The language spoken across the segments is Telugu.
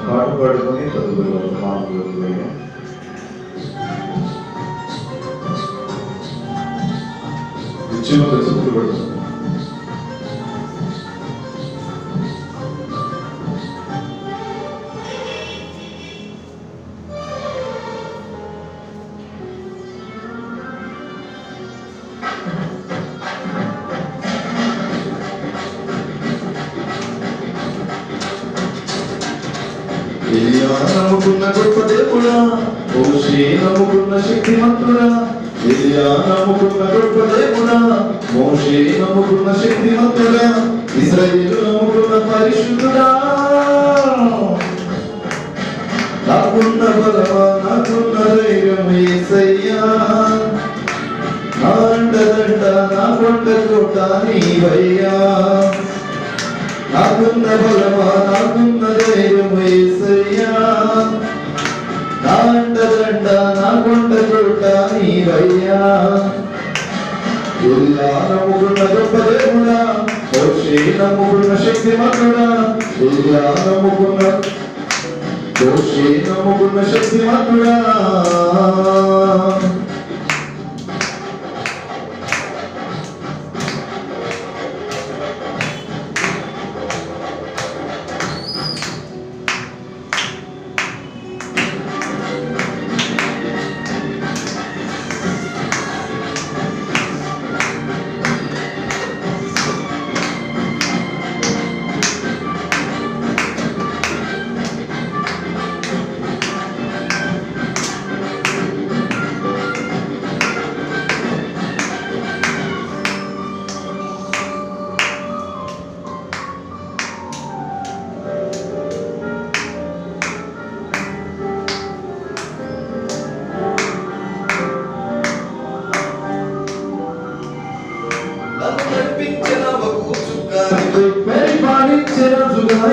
పాట పాడుకొని తదుపరి వర్తమానంలోకి వెళ్ళాం. నిశ్చయంగా చెప్పులు పడుతుంది. నమ్ముకున్న గొప్ప దేవుడా, మోషే నమ్ముకున్న శక్తిమంతుడా. ఎలియా నమ్ముకున్న గొప్ప దేవుడా, మోషే నమ్ముకున్న శక్తిమంతుడా. ఇశ్రాయేలు నమ్ముకున్న పరిశుద్ధుడా. నాకున్న బలమా, నాకున్న ధైర్యం యేసయ్యా. నా అండదండ, నా కొండ కోట నీవయ్యా. నాకున్న బలమా, నాకున్న ధైర్యం యేసయ్యా. నా అండదండ, నా కొండ కోట నీవయ్యా. ఎలియా నమ్ముకున్న గొప్ప దేవుడా, మోషే నమ్ముకున్న శక్తిమంతుడా. ఎలియా నమ్ముకున్న మోషే నమ్ముకున్న శక్తిమంతుడా.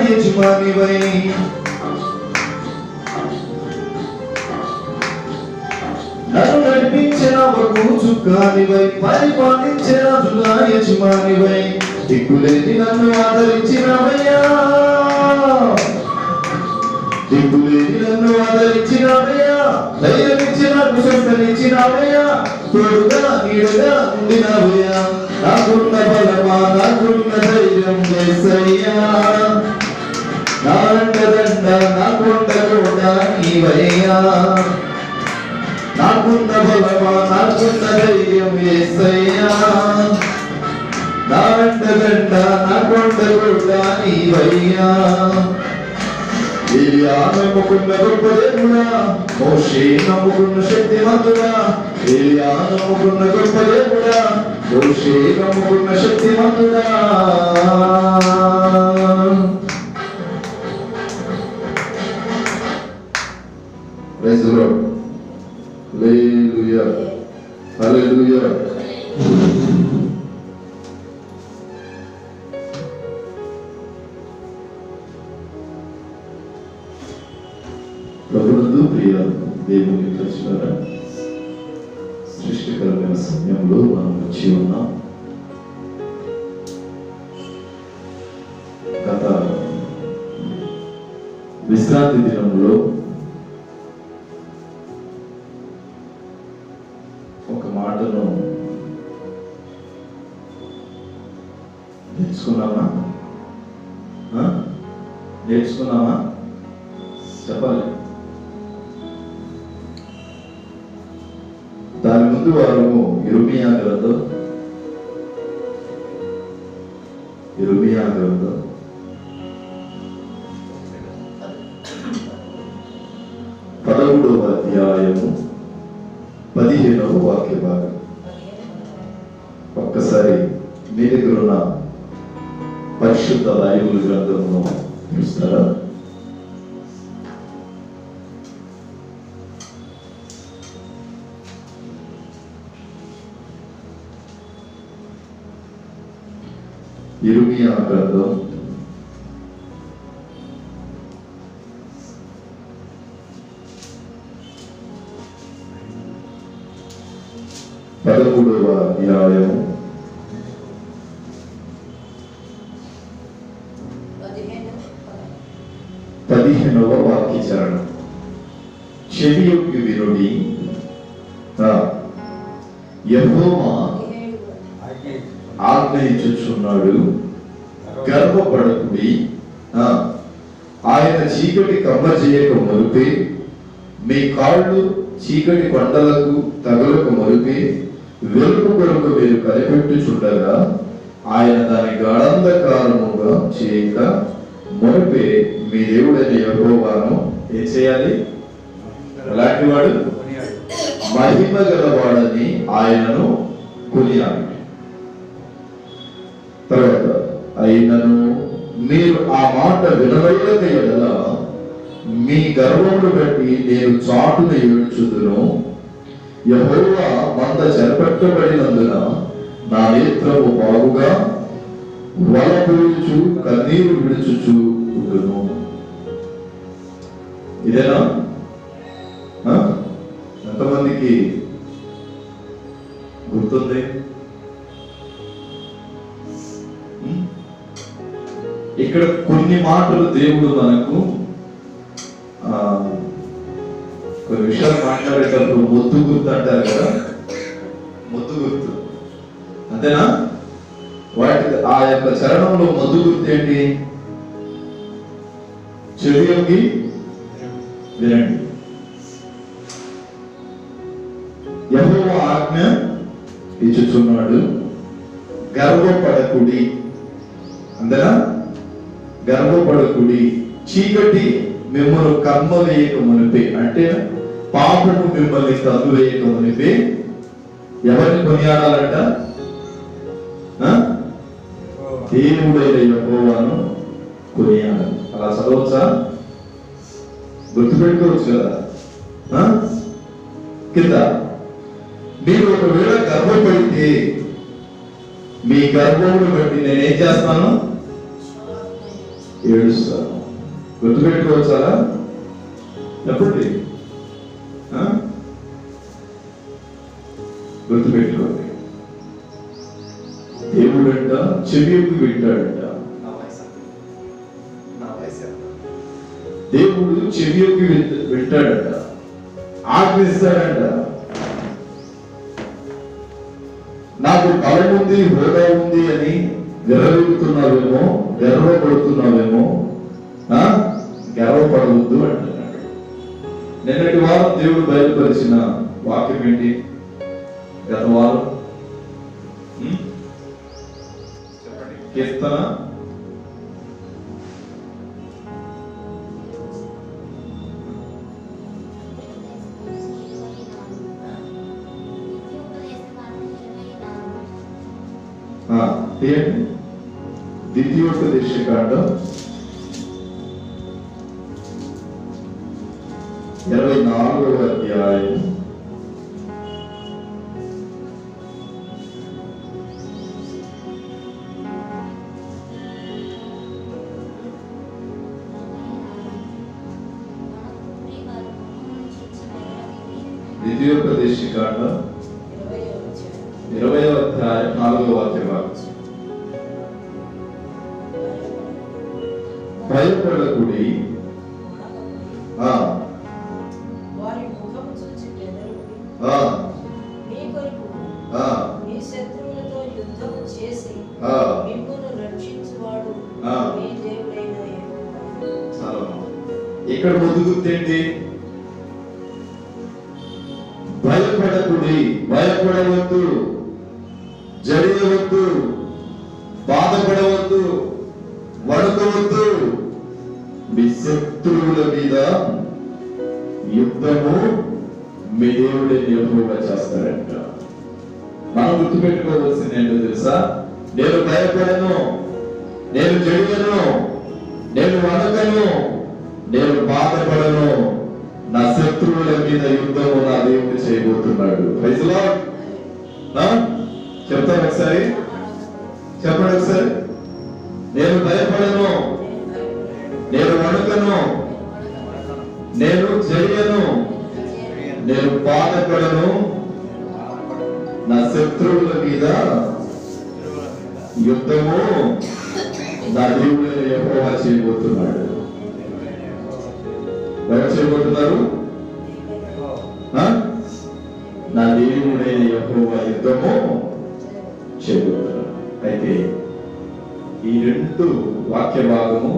యజమానివై నన్ను నడిపించిన చుక్కానివై, పరిపాలించిన రాజుగా యజమానివై. దిక్కులేని నన్ను ఆదరించినవయ్యా, దిక్కులేని నన్ను ఆదరించినవయ్యా. ధైర్యమిచ్చిన కుశలించినవయ్యా, తోడుగా నీడుగా ఉండినవయ్యా. నాకున్న బలమా, నాకున్న ధైర్యం యేసయ్యా. నా అండదండ, నా కొండ కోట నీవయ్యా. నాకున్న బలమా, నాకున్న ధైర్యం యేసయ్యా. నా అండదండ, నా కొండ కోట నీవయ్యా. ఎలియా నమ్ముకున్న గొప్ప దేవుడా, మోషే నమ్ముకున్న శక్తిమంతుడా. ఎలియా నమ్ముకున్న గొప్ప దేవుడా, మోషే నమ్ముకున్న శక్తిమంతుడా. Praise the Lord. హల్లెలూయా, హల్లెలూయా. ప్రభునందు ప్రియ దేవుని ప్రజలారా, సృష్టికరమైన సమయంలో మనం వచ్చి ఉన్నాం. గత విశ్రాంతి దినంలో ఒక మాటను నేర్చుకున్నామా? నేర్చుకున్నామా? చెప్పాలి. దాని ముందు వారము ఇర్మియా గ్రంథం 11వ అధ్యాయము 15వ వాక్య భాగం. ఒక్కసారి మీ దగ్గర ఉన్న పరిశుద్ధ బైబిల్ గ్రంథమును చూస్తారా? ఇర్మియా గ్రంథం 13వ అధ్యాయము 15వ వాక్య చరణం. చెవి యొక్కి వినుడి, యెహోవా ఆజ్ఞ ఇచ్చుచున్నాడు, గర్వపడకుడి. ఆయన చీకటి కమ్మజేయక మురిపే, మీ కాళ్ళు చీకటి కొండలకు తగులక మురిపే, వెలుగు కొరకు మీరు కనిపెట్టుచుండగా ఆయన దాని గాఢంధకారముగా చేయక మురిపే మీ దేవుడైన యెహోవాను ఏం చేయాలి? అలాంటి వాడు మహిమ గలవాడని ఆయనను కొనియాలి. తర్వాత, అయినను మీరు ఆ మాట వినవైన ఎడల మీ గర్వమును బట్టి నేను చాటున ఏడ్చుదును. యెహోవా మంద చెరపట్టబడినందున నా నేత్రము బాగుగా వలపోయుచు కన్నీరు విడుచుచు ఉండును. ఇదేనా? ఎంతమందికి గుర్తుంది? ఇక్కడ కొన్ని మాటలు దేవుడు మనకు కొన్ని విషయాలు మాట్లాడేటప్పుడు మొద్దు గుర్తు అంటారు కదా, మొద్దు గుర్తు అంతేనా? వాటి ఆ యొక్క చరణంలో మొద్దు గుర్తు ఏంటి? చెవియొక్కి వినండి, యెహోవా ఆజ్ఞ ఇచ్చుచున్నాడు, గర్వపడకుడి. అంతేనా? గర్వపడకుడి. చీకటి మిమ్మల్ని కమ్మ వేయక మునిపే, అంటే పాపము మిమ్మల్ని కమ్మ వేయక మునిపే ఎవరిని కొనియాడాలంట? దేవుడైన యెహోవాను కొనియాడాలి. అలా చదవచ్చా? గుర్తుపెట్టుకోవచ్చు కదా. కింద, మీరు ఒకవేళ గర్వపడితే మీ గర్వమును బట్టి నేనేం చేస్తాను? ఏడుస్తాను. గుర్తుపెట్టుకోవచ్చా? చెప్పండి, గుర్తుపెట్టుకోండి. దేవుడంట చెవియొక్కి వింటాడంట. దేవుడు చెవియొక్కి వింటాడంట, ఆజ్ఞిస్తాడంట. నాకు బలం ఉంది, హోదా ఉంది అని విర్రవీగుతున్నావేమో, గర్వపడుతున్నావేమో. గర్వపడవద్దు అంటున్నాడు. నిన్నటి వారం దేవుడు బయలుపరిచిన వాక్యం ఏంటి? గత వారం చెప్పండి. కీర్తన 24వ అధ్యాయం 20వ అధ్యాయం 4వ వాక్యం. భయపడకుడి, వారి ముఖము చూచి బెదరుడి, మీ కొరకు మీ శత్రువులతో యుద్ధము చేసి మిమ్మును రక్షించువాడు మీ దేవుడైన యెహోవా. ఇక్కడ ముందుగుర్తేంటి? భయపడకుడి, భయపడవద్దు, జడియవద్దు, బాధపడవద్దు, వణుకవద్దు. మీ శత్రువుల మీద యుద్ధము మీ దేవుడైన యెహోవా చేస్తాడంట. మనం గుర్తుపెట్టుకోవాల్సింది ఏంటో తెలుసా? నేను భయపడను, నేను జడియను, నేను వణకను, నేను బాధపడను. నా శత్రువుల మీద యుద్ధము నా దేవుడు చేయబోతున్నాడు. Praise lord. చెప్తాను ఒకసారి, చెప్పండి ఒకసారి. నేను భయపడను, నేను వణకను, నేను జడియను, నేను బాధపడను. నా శత్రువుల మీద యుద్ధము నా దేవుడైన యెహోవా చేయబోతున్నాడు. ఎవరు చేయబోతున్నారు? నా దేవుడైన యెహోవా యుద్ధము చేయబోతున్నారు. అయితే ఈ రెండు వాక్య భాగము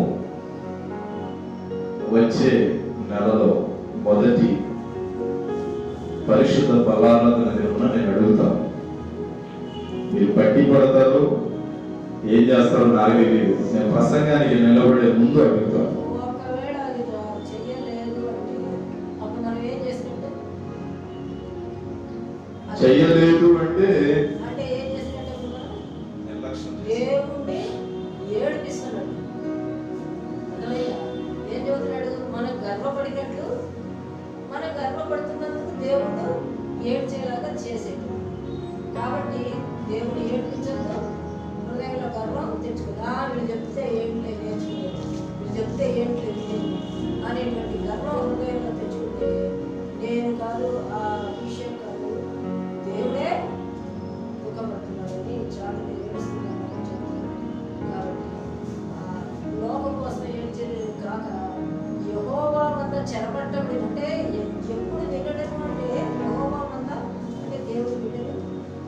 వచ్చే నెలలో మొదటి పరిశుద్ధ బలారాధన దినమున నేను అడుగుతాను. మీరు పట్టి పడతారు, ఏం చేస్తారో నాకు తెలియదు. నేను ప్రసంగానికి నిలబడే ముందు అడుగుతాను. చెయ్యలేదు అంటే దేవుణ్ణి ఏడిపిస్తున్నాడు. ఏం చెబుతున్నాడు? మనం గర్వపడినట్లు, మనం గర్వపడుతున్నందుకు దేవుడు ఏడ్చేలాగా చేసేది. కాబట్టి దేవుడు ఏడ్పించదు, హృదయంలో గర్వం తెచ్చుకుంది. వీళ్ళు చెప్తే ఏంటి నేర్చుకోలేదు, వీళ్ళు చెప్తే ఏంటి అనేటువంటి గర్వం హృదయంలో తెచ్చుకుంటే నేను కాదు, ఆ విషయం కాదు, దేవుడే దుఃఖపడుతున్నాడని చాలా ఏడుస్తున్నాడని చెప్తాను. కాబట్టి లోకం కోసం ఏడ్చేది కాక యెహోవా వద్ద చెరపట్టబడి ఉంటే ఎప్పుడు వినడము అంటే యెహోవా వద్ద అంటే దేవుడు బిడ్డలు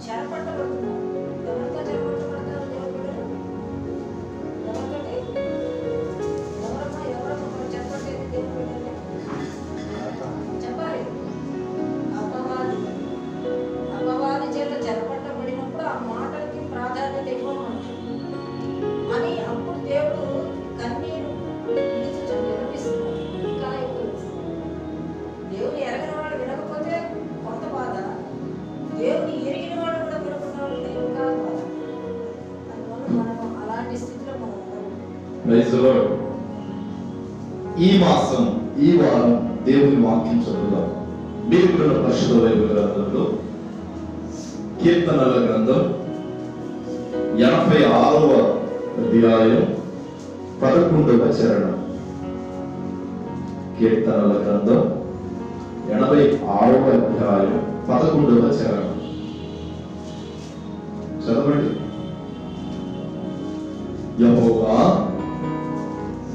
చెరపట్టబడుతున్నారు. ఎవరితో చెరపట్టబడతారు? దేవుడు బిడ్డలు ఎవరికంటే ఎవరమ్మా చెరపట్టేది దేవుడు బిడ్డలు చెప్పాలి. అపవాది చేత చెరపట్టబడినప్పుడు ఆ మాటలకి ప్రాధాన్యత ఇవ్వమంటారు అని అప్పుడు దేవుడు కన్నీరు వినిపిస్తున్నాడు. ఇంకా ఎక్కువ దేవుని ఎరగిన వాడు వినకపోతే కొంత బాధ, దేవుని ఎరిగిన వాడు కూడా వినకుండా ఉంటే ఇంకా బాధ. అందువల్ల మనం అలాంటి స్థితిలో మనం ఉండకూడదు. ఈ మాసం, ఈ వారం దేవుని వాక్యం చదువుదాం. మీరు పరిశుద్ధ బైబిల్ గ్రంథంలో కీర్తనల గ్రంథం 86వ అధ్యాయం 11వ చరణం. కీర్తనల గ్రంథం 86వ అధ్యాయం 11వ చరణం చదవండి. యెహోవా,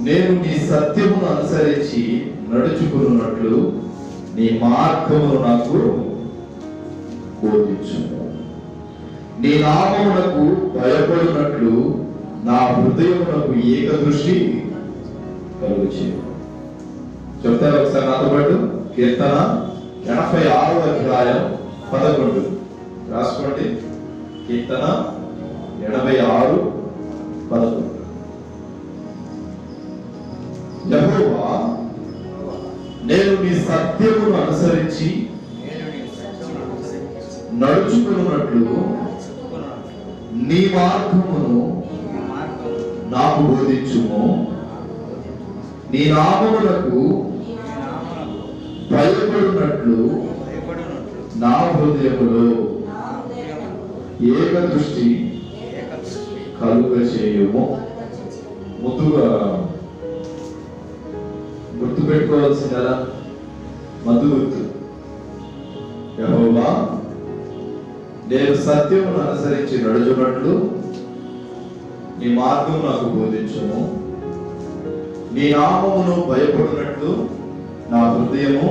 నేను నీ సత్యమును అనుసరించి నడుచుకున్నట్లు నీ మార్గమును నాకు బోధించుము. నీ నామమునకు భయపడినట్లు నా హృదయమునకు ఏక దృష్టి కలుగు చేయు. చెప్తారు ఒకసారి నాతో పాటు? కీర్తన 86వ అధ్యాయం 11 రాసుకోండి. కీర్తన 86:11. యెహోవా, నేను నీ సత్యమును అనుసరించి నడుచుకున్నట్లు నీ మార్గమును నాకు బోధించుము. నీ నామమునకు భయపడినట్లు నా హృదయములో ఏక దృష్టి కలుగ చేయుము. ముందుగా గుర్తు పెట్టుకోవాల్సిన మధు గుర్తు. యెహోవా, నేను సత్యమును అనుసరించి నడుచున్నట్లు నీ మార్గం నాకు బోధించుము. నీ నామమును భయపడినట్లు నా హృదయము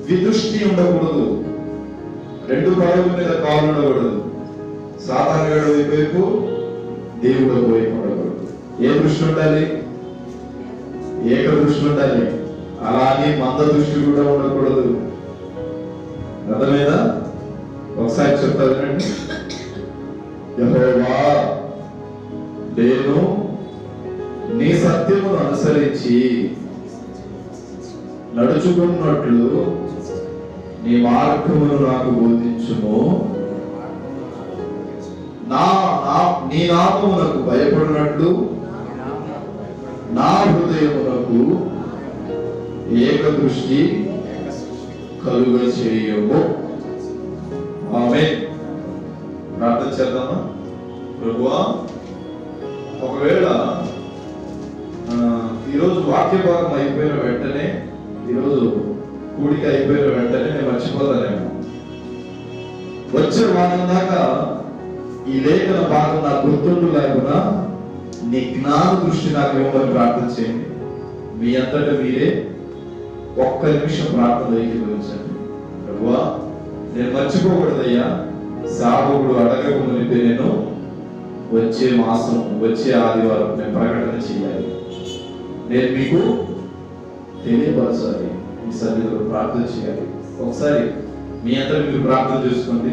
విదృష్టి ఉండకూడదు. రెండు పడవల మీద కాలు ఉండకూడదు. సాధారణ వైపు, దేవుడు వైపు ఉండకూడదు. ఏ దృష్టి ఉండాలి? ఏక దృష్టి ఉండాలి. అలానే మంద దృష్టి కూడా ఉండకూడదు. అర్థమైందా? ఒకసారి చెప్తా వినండి. యెహోవా, నేను నీ సత్యమును అనుసరించి నడుచుకున్నట్లు నీ మార్గమును నాకు బోధించుము. నీ నామమునకు భయపడినట్లు నా హృదయమునకు ఏక దృష్టి కలుగ చేయము. ఆమేన్. ప్రార్థన చేద్దామా? ప్రభువా, ఒకవేళ ఈరోజు వాక్య భాగం అయిపోయిన వెంటనే, ఈరోజు కూడిక అయిపోయిన వెంటనే నేను మర్చిపోతానేమో. వచ్చే వారం దాకా ఈ లేఖన భాగం నాకు గుర్తుండు లేకుండా నీ జ్ఞాన దృష్టి నాకు ఇవ్వమని ప్రార్థన చేయండి. మీ అంతటా మీరే ఒక్క నిమిషం ప్రార్థన ఏకీభవించండి. ప్రభువా, నేను మర్చిపోకూడదయ్యా, సేవకుడు అడగక మునిపే నేను వచ్చే మాసం, వచ్చే ఆదివారం నేను ప్రకటన చేయాలి, నేను మీకు తెలియపరచాలి, మీ సన్నిధిలో ప్రార్థన చేయాలి. ఒకసారి మీ అందరూ మీరు ప్రార్థన చేసుకోండి.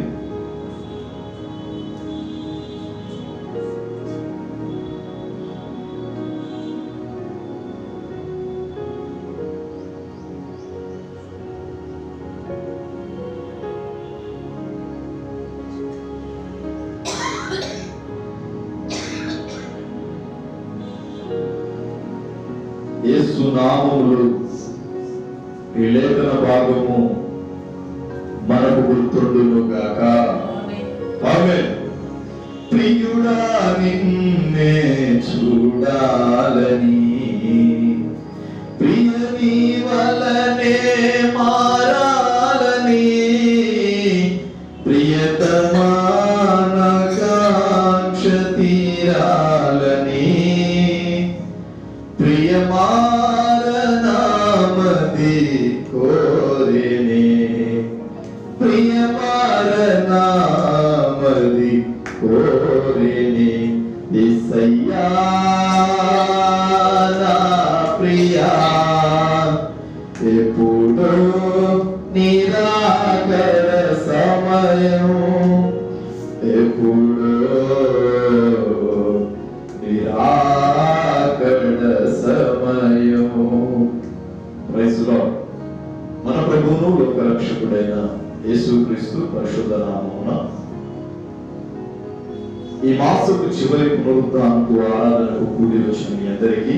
యేసు నామములో ఈ లేఖన భాగము మనకు గుర్తుండును గాక. ఆమేన్. ప్రియుడా నిన్నే చూడాలని, ప్రియ నీ వలనే మారాలని, ప్రియతమా నా కాంక్ష తీరాలని, ప్రియమారనామది కోరేనే, ప్రియమారనామది కోరేనే. యేసయ్యా నా ప్రియా, ఎప్పుడో నిరాకర సమయం, ఎప్పుడో నిరాకరణ సమయం. Praise lord. మన ప్రభువును లోక రక్షకుడైన యేసుక్రీస్తు పరిశుద్ధ నామమున ఈ మాసపు చివరి పునరుద్ధానపు ఆరాధనకు కూడి వచ్చిన మీ అందరికీ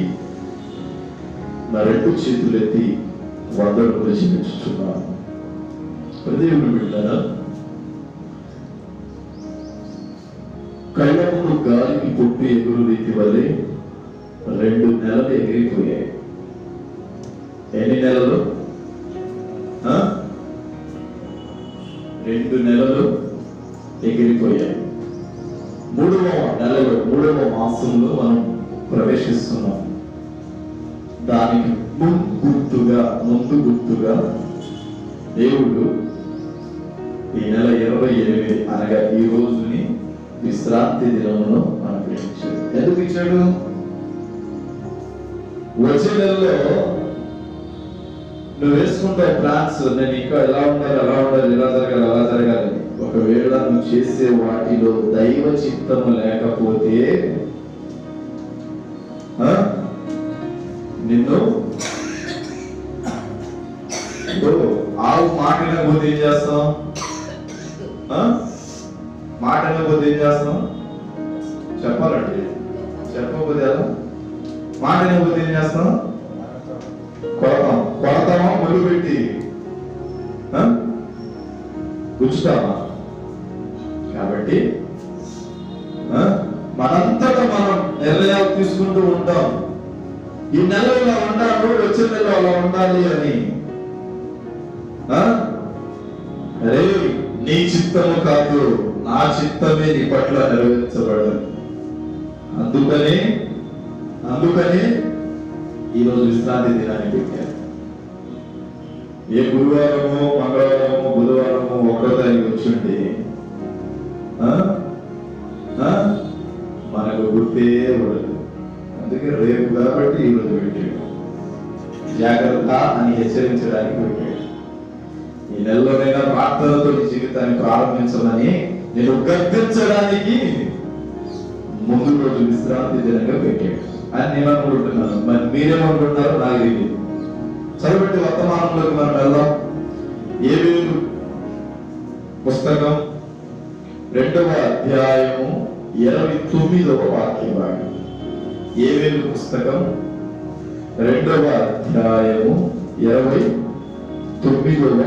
నా రెండు చేతులెత్తి వందనములు చెల్లించుచున్నాను. దేవుని బిడ్డలారా, కళ్ళ ముందు గాలికి పొట్టు ఎగురు రీతి వల్లే 2 నెలలు ఎగిరిపోయాయి. ఎన్ని నెలలు? 2 నెలలు ఎగిరిపోయాయి. 3వ నెలలో 3వ మాసంలో మనం ప్రవేశిస్తున్నాం. దానికి ముందు గుర్తుగా దేవుడు ఈ నెల 28 అనగా ఈ రోజుని విశ్రాంతి దినమును మనకు ఇచ్చాడు. ఎందుకు ఇచ్చాడు? వచ్చే నెలలో నువ్వు వేసుకుంటావు ప్లాన్స్, నేను ఇంకా ఎలా ఉండాలి, అలా ఉండాలి, ఇలా జరగాలి, అలా జరగాలి. ఒకవేళ నువ్వు చేసే వాటిలో దైవ చిత్తము లేకపోతే నిన్ను ఆవు మాటినకపోతే ఏం చేస్తాం? మాటినకపోతే ఏం చేస్తాం? చెప్పాలండి. చెప్పకపోతే ఎలా? మాటినకపోతే ఏం చేస్తాం? కొడతామా? ముళ్ళు పెట్టి గుచ్చుతామా? కాబట్టి మనంతటా మనం నిర్ణయాలు తీసుకుంటూ ఉంటాం. ఈ నెల ఇలా ఉండాలి, వచ్చే నెల అలా ఉండాలి అని. అరే, నీ చిత్తము కాదు, నా చిత్తమే నీ పట్ల నెరవేర్చబడదు. అందుకనే ఈరోజు విశ్రాంతి దినాన్ని పెట్టారు. ఏ గురువారము, మంగళవారము, బుధవారము 1వ తారీఖు వచ్చింది మనకు గుర్తే ఉండదు. అందుకే రేపు కాబట్టి ఈరోజు పెట్టాడు. జాగ్రత్త అని హెచ్చరించడానికి పెట్టాడు. ఈ నెలలోనైనా ప్రార్థనతో నీ జీవితాన్ని ప్రారంభించమని నేను గర్తించడానికి ముందు రోజు విశ్రాంతి దినంగా పెట్టాడు అని నేను అనుకుంటున్నాను. మరి మీరేమనుకుంటున్నారో నాకు తెలియదు. చదివితే వర్తమానంలోకి మనం వెళ్దాం. యేబేలు పుస్తకం 2వ అధ్యాయము 29వ వాక్య భాగం. యేబేలు పుస్తకం 2వ అధ్యాయము 29వ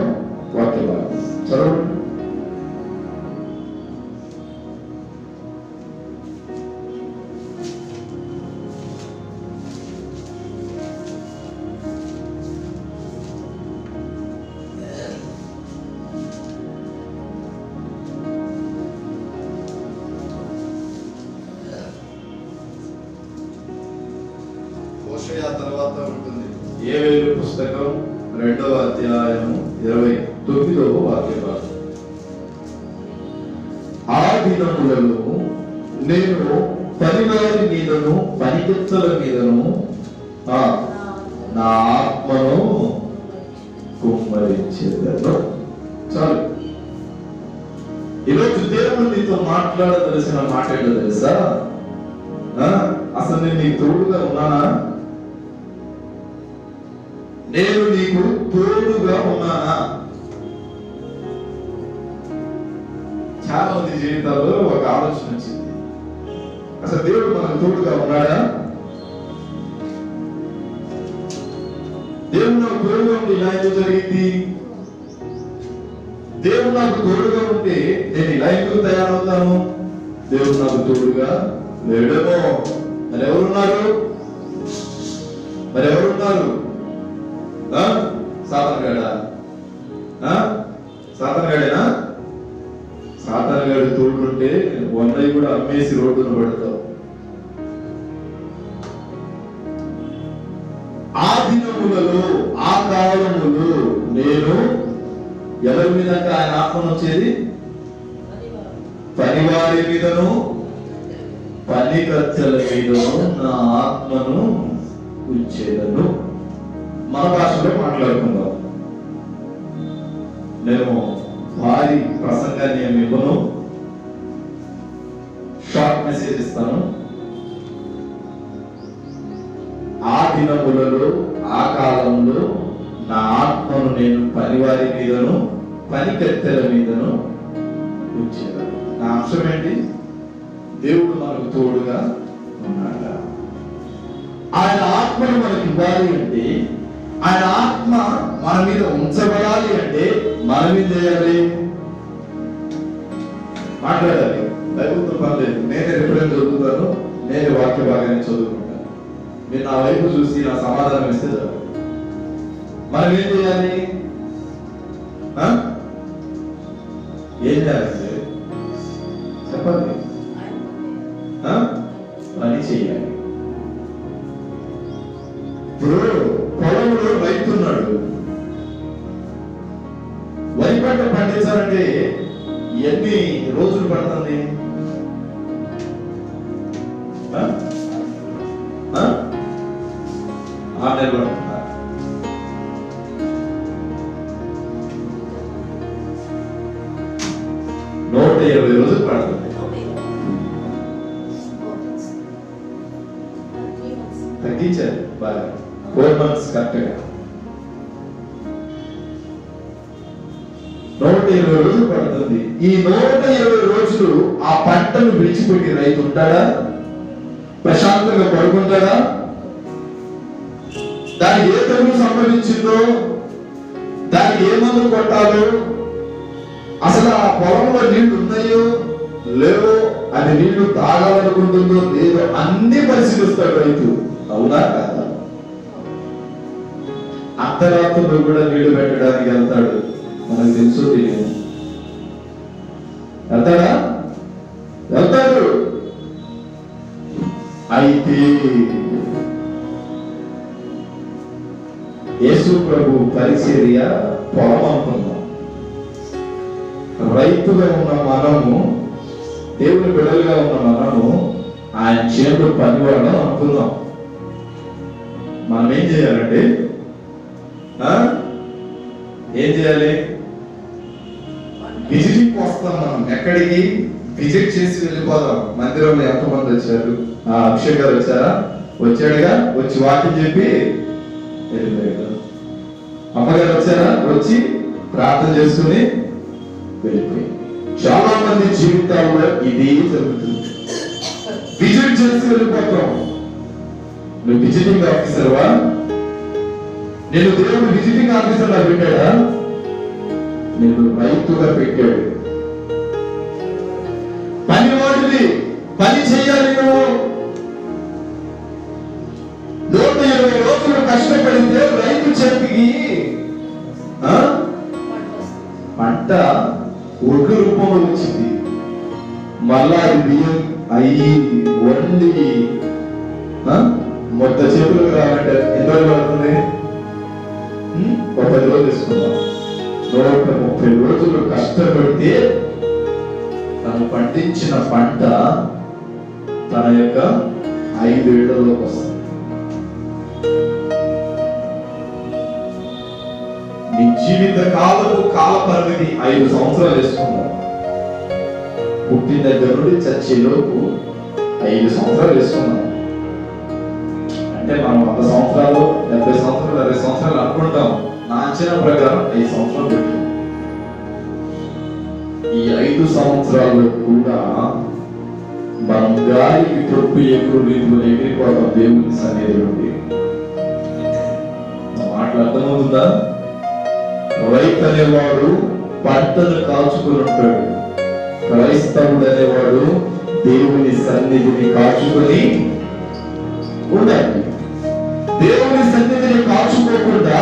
వాక్య భాగం చదవండి. హోషేయ తర్వాత ఉంటుంది. యోవేలు పుస్తకం 2వ అధ్యాయం 29వ వాక్యం. ఆ దినములలో నేను పనివారి మీదను పనికెత్తల మీదను నా ఆత్మను కుమ్మరించేదను. చాలు. ఈరోజు దేవుడు నీతో మాట్లాడదలసిన మాట ఏంటో తెలుసా? అసలు నేను నీకు తోడుగా ఉన్నానా? నేను నీకు తోడుగా ఉన్నానా? చాలా మంది జీవితాల్లో ఒక ఆలోచన వచ్చింది, అసలు దేవుడు మనకు తోడుగా ఉన్నాడా? దేవుడు నాకు తోడుగా ఉంటే ఇలా ఎందుకు జరిగింది? దేవుడు నాకు తోడుగా ఉంటే నేను ఇలా ఎందుకు తయారవుతాను? దేవుడు నాకు తోడుగా లేడేమో. మరి ఎవరున్నారు? సాతానుగాడా? సాతానుగాడేనా? సాతానుగాడు తోడుంటే వందయి కూడా అమ్మేసి రోడ్డున పడతావు. ఆ దినములలో ఆ కాలములో నేను ఎవరి మీద ఆయన ఆత్మను వచ్చేది? పనివారి మీదను పనికత్తెల మీదను నా ఆత్మను ఉంచేదను. మన భాషలో మాట్లాడుకుందాం. నేను భారీ ప్రసంగాన్ని ఏమి ఇవ్వను, షార్ట్ మెసేజ్ ఇస్తాను. ఆ దినములలో ఆ కాలంలో నా ఆత్మను నేను పనివారి మీదను పనికత్తెల మీదను ఉంచేదను. నా అంశం ఏంటి? దేవుడు మనకు తోడుగా ఉన్నాడా? ఆయన ఆత్మను మనకి ఇవ్వాలి అంటే, ఆయన ఆత్మ మన మీద ఉంచబడాలి అంటే మనం ఏం చేయాలి? మాట్లాడాలి. బైబిల్తో పర్లేదు, నేనే రిఫరెన్స్ చదువుతాను, నేనే వాక్య భాగాన్ని చదువుకుంటాను. మీరు నా వైపు చూసి నా సమాధానం ఇస్తే చాలు. మనం ఏం చేయాలి? ఏం చేయాలి చెప్పండి. పని చేయాలి. ఇప్పుడు పొలంలో రైతున్నాడు, వరి పంట పండించాలంటే ఎన్ని రోజులు పడుతుంది? 6 నెలలు పడుతుందా? 120 రోజులు పడుతుంది. తగ్గించారు బాగా, 4 months కరెక్ట్గా. 120 రోజులు పడుతుంది. ఈ 120 రోజులు ఆ పంటను విడిచిపెట్టి రైతు ఉంటాడా? ప్రశాంతంగా పడుకుంటాడా? దానికి ఏ తెగులు సంభవించిందో, దానికి ఏ మందులు కొట్టాలో, అసలు ఆ పొలంలో నీళ్లు ఉన్నాయో లేవో, అది నీళ్లు తాగాలనుకుంటుందో లేదో అన్ని పరిశీలిస్తాడు రైతు. అవునా కాదా? అర్ధరాత్రులు కూడా నీళ్లు పెట్టడానికి వెళ్తాడు. మనకు తెలుసు తెలియదు. వెళ్తాడా? వెళ్తాడు. అయితే యేసు ప్రభు పరిచర్య పొలం అనుకుందాం. రైతుగా ఉన్న మనము, దేవుని బిడ్డలుగా ఉన్న మనము ఆయన చేతులు పనివాడడం అనుకుందాం. మనం ఏం చేయాలంటే, ఏం చేయాలి? విజిటింగ్ వస్తాం. మనం ఎక్కడికి విజిట్ చేసి వెళ్ళిపోదాం. మందిరంలో ఎంతమంది వచ్చారు? అభిషేక్ గారు వచ్చారా? వచ్చాడుగా, వచ్చి వాక్యం చెప్పి వెళ్ళిపోయాడు. అమ్మగారు వచ్చారా? వచ్చి ప్రార్థన చేసుకుని వెళ్ళిపోయి. చాలా మంది జీవితాల్లో ఇది జరుగుతుంది. విజిట్ చేసి వెళ్ళిపోతాం. నువ్వు విజిటింగ్ ఆఫీసర్వా? నేను దేవుడు విజిటింగ్ ఆఫీసర్గా పెట్టాడా? నేను రైతుగా పెట్టాడు. పనివాడివి, పని చేయాలి. నువ్వు 120 రోజులు కష్టపడితే రైతు చేతికి పంట ఒడ్లు రూపంలో వచ్చింది. మళ్ళా అది బియ్యం అయ్యి వండి మొత్తం చేతులకు రావాలంటే ఎన్ని రోజులు పడుతుంది? ఒక 10 రోజులు తీసుకుందాం. 130 రోజులు కష్టపడితే తను పండించిన పంట తన యొక్క 5 ఏళ్లలోకి వస్తుంది. నీ జీవిత కాలపు కాల పరిమితి 5 సంవత్సరాలు వేసుకుందాం. పుట్టిన దగ్గర నుండి చచ్చేలోపు 5 సంవత్సరాలు వేసుకున్నాం. అంటే మనం 100 సంవత్సరాలు, 70 సంవత్సరాలు, 60 సంవత్సరాలు అనుకుంటాం. నా అంచనా ప్రకారం 5 సంవత్సరాలు పెట్టాం. ఈ 5 సంవత్సరాల్లో కూడా మనం గాలికి తొప్పు ఎక్కువ రీతిలో ఎగిరిపోతాం దేవుని సన్నిధి నుండి. మాటలు అర్థమవుతుందా? రైతు అనేవాడు పంటను కాచుకుని ఉంటాడు. క్రైస్తవుడు అనేవాడు దేవుని సన్నిధిని కాచుకొని ఉండాలి. దేవుని సన్నిధిని కాచుకోకుండా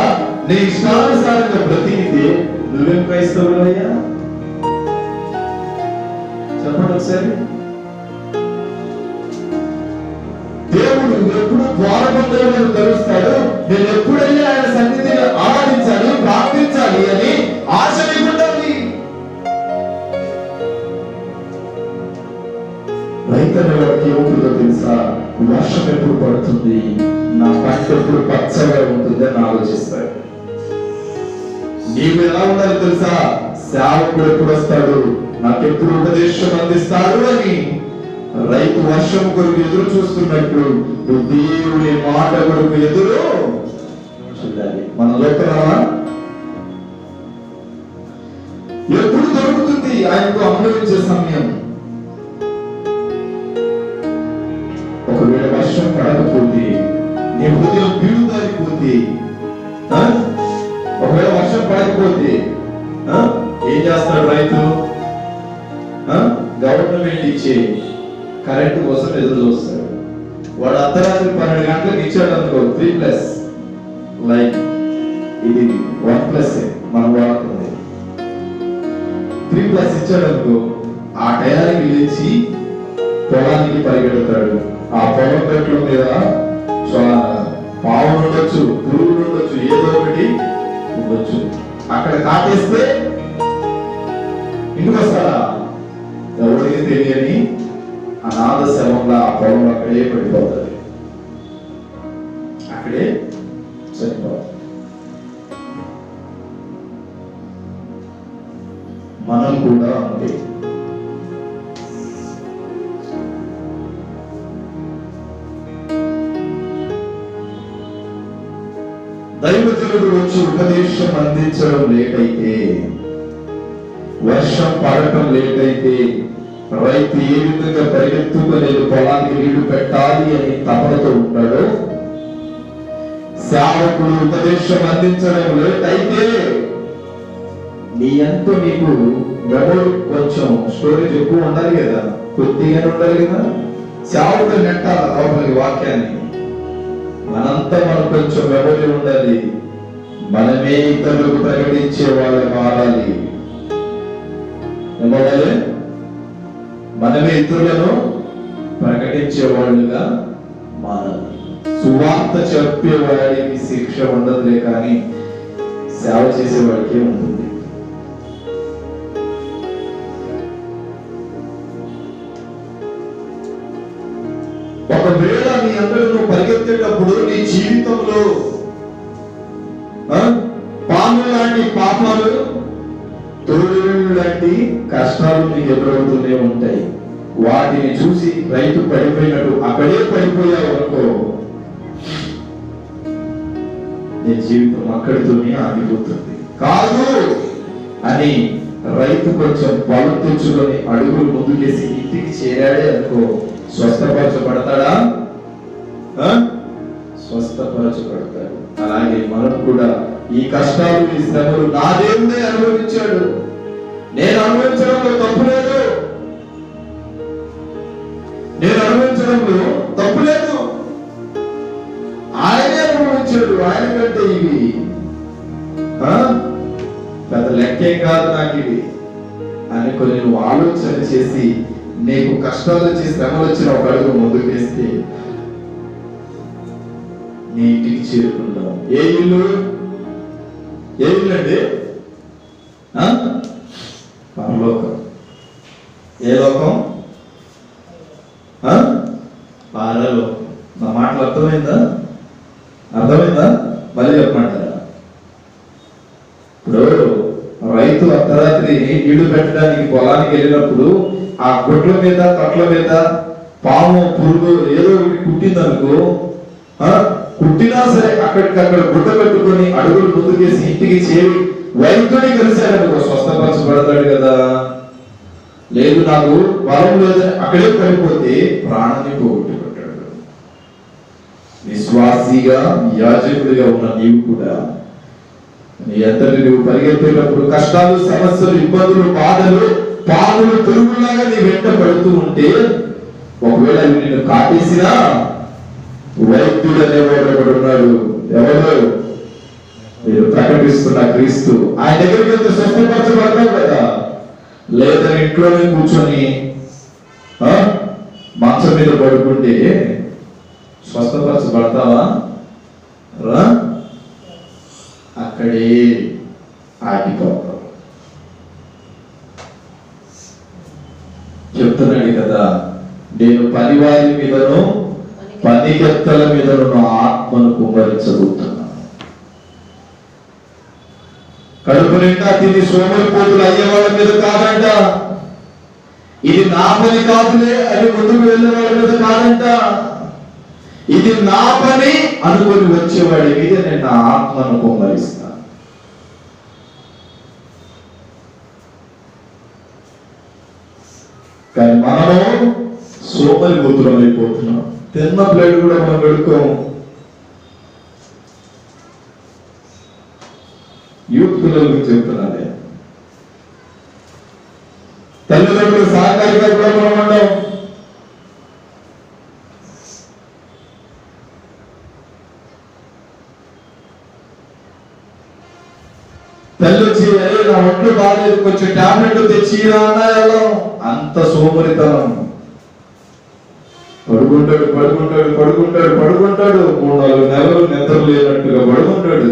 నీ ఇష్టానుసారంగా బ్రతికితే నువ్వేం క్రైస్తవుడు అయ్యా? చెప్పండి ఒకసారి. దేవుడు ఎప్పుడు ద్వారబంధువులను తెలుస్తాడు. నేను ఎప్పుడైనా ఆయన సన్నిధిని ఆరాధించాలి, ప్రార్థించాలి అని ఆశ ఉండాలి. రైతు వాడికి ఏముంటుందో తెలుసా? వర్షం ఎప్పుడు పడుతుంది, నా పంట ఎప్పుడు పచ్చగా ఉంటుంది అని ఆలోచిస్తాడు. నీవు ఎలా ఉండాలి తెలుసా? సేవకుడు ఎప్పుడు వస్తాడు, నాకెప్పుడు ఉపదేశం అందిస్తాడు అని రైతు వర్షం కొరకు ఎదురు చూస్తున్నట్లు నువ్వు దేవుని మాట కొరకు ఎదురు చూడాలి. మనం దొరకరావా? ఎప్పుడు దొరుకుతుంది ఆయనకు అనుభవించే సమయం? ఒకవేళ వర్షం పడకపోతే, నీ హృదయం బీడుదారిపోతే, ఒకవేళ వర్షం పడకపోతే ఏం చేస్తాడు రైతు? గవర్నమెంట్ ఇచ్చే కరెంట్ కోసం ఎదురు చూస్తాడు. వాడు అర్ధరాత్రి 12 గంటలకు ఇచ్చాడు అనుకో, 3+ లైక్ ఇది 1+ మనం వాడుతుంది. 3+ ఇచ్చాడు అనుకో, ఆ టయానికి లేచి పొలానికి పరిగెడతాడు. ఆ పొలం గట్ల మీద పావులు ఉండొచ్చు, పురుగులు ఉండొచ్చు, ఏదో ఒకటి ఉండొచ్చు. అక్కడ కాటేస్తే ఇంటికి వస్తాడా? ఎవరికి తెలియని అనాథ శవంగా ఆ పొలం అక్కడే పడిపోతుంది, అక్కడే చనిపోతుంది. మనం కూడా అంతే. దైవజనుడు వచ్చి ఉపదేశం అందించడం లేట్ అయితే, వర్షం పడటం లేట్ అయితే, రైతు ఏ విధంగా పరిగెత్తుకునేది పొలానికి నీళ్లు పెట్టాలి అని తపనతో ఉంటాడో, సేవకుడు ఉపదేశం అందించడం లేట్ అయితే నీ ఎంతో నీకు మెమొరీ కొంచెం స్టోరేజ్ ఎక్కువ ఉండాలి కదా, కొద్దిగానే ఉండాలి కదా. సేవకుడు నెట్టాలి లోపలికి వాక్యాన్ని. మనంతా మనకు కొంచెం మెమొరీ ఉండాలి. మనమే ఇతరులకు ప్రకటించే వాళ్ళు మారాలి. ఏమవ్వాలి? మనమే ఇతరులను ప్రకటించే వాళ్ళుగా మారాలి. సువార్త చెప్పేవాడికి శిక్ష ఉండదులే, కానీ సేవ చేసేవాడికి ఉంటుంది. ఒకవేళ నీ అందరూ నువ్వు పరిగెత్తేటప్పుడు నీ జీవితంలో పాము లాంటి పాపాలు, తోడేళ్ళు లాంటి కష్టాలు నీకు ఎదురవుతూనే ఉంటాయి. వాటిని చూసి రైతు పడిపోయినట్టు అక్కడే పడిపోయావు అనుకో, నీ జీవితం అక్కడితోనే ఆగిపోతుంది. కాదు అని రైతు కొంచెం బలం తెచ్చుకొని అడుగులు ముందుకేసి ఇంటికి చేరాడే అనుకో, స్వస్థపరచబడతాడా? స్వస్థపరచబడతాడు. అలాగే మనం కూడా ఈ కష్టాలు, ఈ శ్రమలు నా దేవుడే అనుభవించాడు, నేను అనుభవించడంలో తప్పు లేదు, నేను అనుభవించడంలో తప్పు లేదు, ఆయనే అనుభవించాడు. ఆయన కంటే ఇవి పెద్ద లెక్కేం కాదు నాకు ఇవి అని కొన్ని నువ్వు ఆలోచన చేసి నీకు కష్టాలు వచ్చి శ్రమలు వచ్చిన ఒక అడుగు ముందుకు వేస్తే నీ ఇంటికి చేరుకుంటావు. ఏ ఇల్లు? ఏమిటండి? పరలోకం. ఏ లోకం? పరలోకం. నా మాటలు అర్థమైందా? మళ్ళీ చెప్పమంటారా? ఇప్పుడు రైతు అర్ధరాత్రి నీళ్లు పెట్టడానికి పొలానికి వెళ్ళినప్పుడు ఆ గుట్ల మీద తట్ల మీద పాము పురుగు ఏదో ఒకటి కుట్టిందనుకో, కుట్టినా సరే అక్కడికక్కడ గుట్ట కట్టుకొని అడుగులు ముందుకేసి ఇంటికి చేరి వైద్యుని కలిశాడనుకో స్వస్థపరచబడతాడు కదా. లేదు నాకు బలం లేదు అక్కడే పడిపోతే ప్రాణాన్ని పోగొట్టుకుంటాడు. విశ్వాసిగా యాజకుడిగా ఉన్న నీవు కూడా నీ అంతటి నువ్వు పరిగెత్తేటప్పుడు కష్టాలు, సమస్యలు, ఇబ్బందులు, బాధలు, పాములు, పురుగులాగా నీ వెంట పడుతూ ఉంటే ఒకవేళ నిన్ను కాటేసినా వైద్యుడు అనేవాడు ఉన్నాడు. ఎవరు? మీరు ప్రకటిస్తున్న క్రీస్తు. ఆయన దగ్గరికి వెళ్తే స్వస్థపరచబడతావు కదా. లేదా ఇంట్లోనే కూర్చొని మంచం మీద పడుకుంటే స్వస్థపరచబడతావా? రా, అక్కడే ఆగిపోతావు. చెప్తున్నాడు కదా, నేను పనివారి మీదను పనికెత్తల మీదను నా ఆత్మను కుమ్మరించబోతున్నాను. కడుపు నిండా తిని సోమరిపోతులు అయ్యే వాళ్ళ మీద కాదంట, ఇది నా పని కాదులే అని ముందుకు వెళ్ళే వాళ్ళ మీద కాదంట, ఇది నా పని అనుకుని వచ్చేవాడి మీద నేను నా ఆత్మను కుమ్మరిస్తాను. కానీ మనము సోమరిపోతులం అయిపోతున్నాం. తిన్న ప్లేట్ కూడా మనం పెడుకోము. యూత్ పిల్లలకు చెప్తున్నానే, తల్లిదండ్రులు సహకారిగా కూడా మనం ఉన్నాం. తల్లి వచ్చి నా ఒంట్లో బాగాలేదు కొంచెం టాబ్లెట్ తెచ్చిరా అన్నా ఎలా, అంత సోమరితనం. పడుకుంటాడు 3-4 నెలలు నిద్ర లేనట్టుగా పడుకుంటాడు.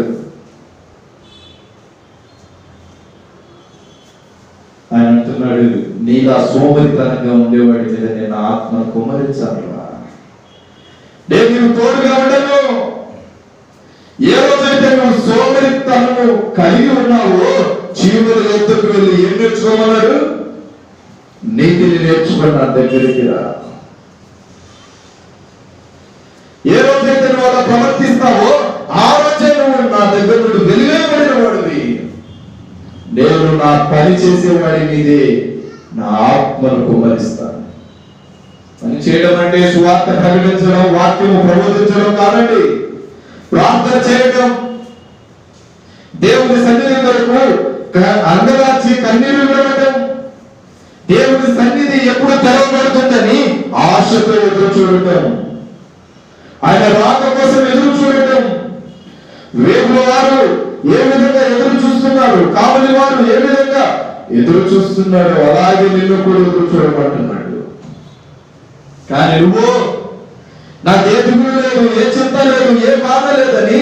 ఆయన అంటున్నాడు, నీలా సోమరితనంగా ఉండేవాడి మీద నేను ఆత్మను కుమ్మరించానురా. నేను తోడుగా ఉండను. ఏ రోజైతే నువ్వు సోమరితనము కలిగి ఉన్నావో చీమల ఎత్తుకు వెళ్ళి ఏం నేర్చుకోమన్నాడు? నీతిని నేర్చుకుని నా దగ్గరికి రా. ఏ రోజైతే నువ్వు అలా ప్రవర్తిస్తావో ఆ రోజే నువ్వు నా దగ్గర నుండి వెలివేయబడిన వాడివి. నేను నా పని చేసేవాడి మీదే నా ఆత్మను కుమ్మరిస్తాను. పని చేయడం అంటే సువార్త ప్రకటించడం, వాక్యము ప్రబోధించడం కాదండి. ప్రార్థన చేయడం, దేవుని సన్నిధి కొరకు అంగలార్చి కన్నీరు విడవడం, దేవుని సన్నిధి ఎప్పుడు తెరవబడుతుందని ఆశతో ఎదురు చూడటం, ఆయన రాక కోసం ఎదురు చూడటం. వేగుల వారు ఏ విధంగా ఎదురు చూస్తున్నారు, కావలి వారు ఏ విధంగా ఎదురు చూస్తున్నాడు, అలాగే నిన్ను కూడా ఎదురు చూడమంటున్నాడు. కానీ నువ్వు నాకు ఏ దిగులు లేదు, ఏ చింత లేదు, ఏ బాధ లేదని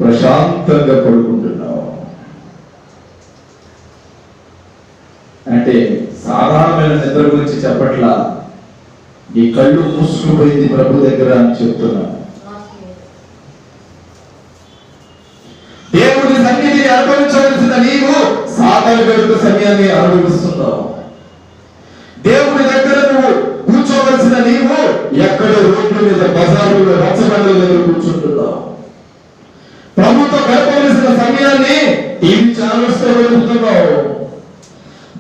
ప్రశాంతంగా పడుకుంటున్నావు. అంటే సాధారణమైన నిద్ర గురించి చెప్పట్లా, నీ కళ్ళు మూసుకుపోయింది ప్రభు దగ్గర అని చెప్తున్నాను. దేవుని సన్నిధిని అనుభవించవలసిన నీవు సాతాను గడుపు సమయాన్ని అనుభవిస్తున్నావు. దేవుని దగ్గర నువ్వు కూర్చోవలసిన నీవు ఎక్కడో రోడ్ల మీద, బజారులో, రచ్చబండల దగ్గర కూర్చుంటున్నావు. ప్రభుత్వం గడపవలసిన సమయాన్ని టీవీ ఛానల్స్ తో గడుపుతున్నావు.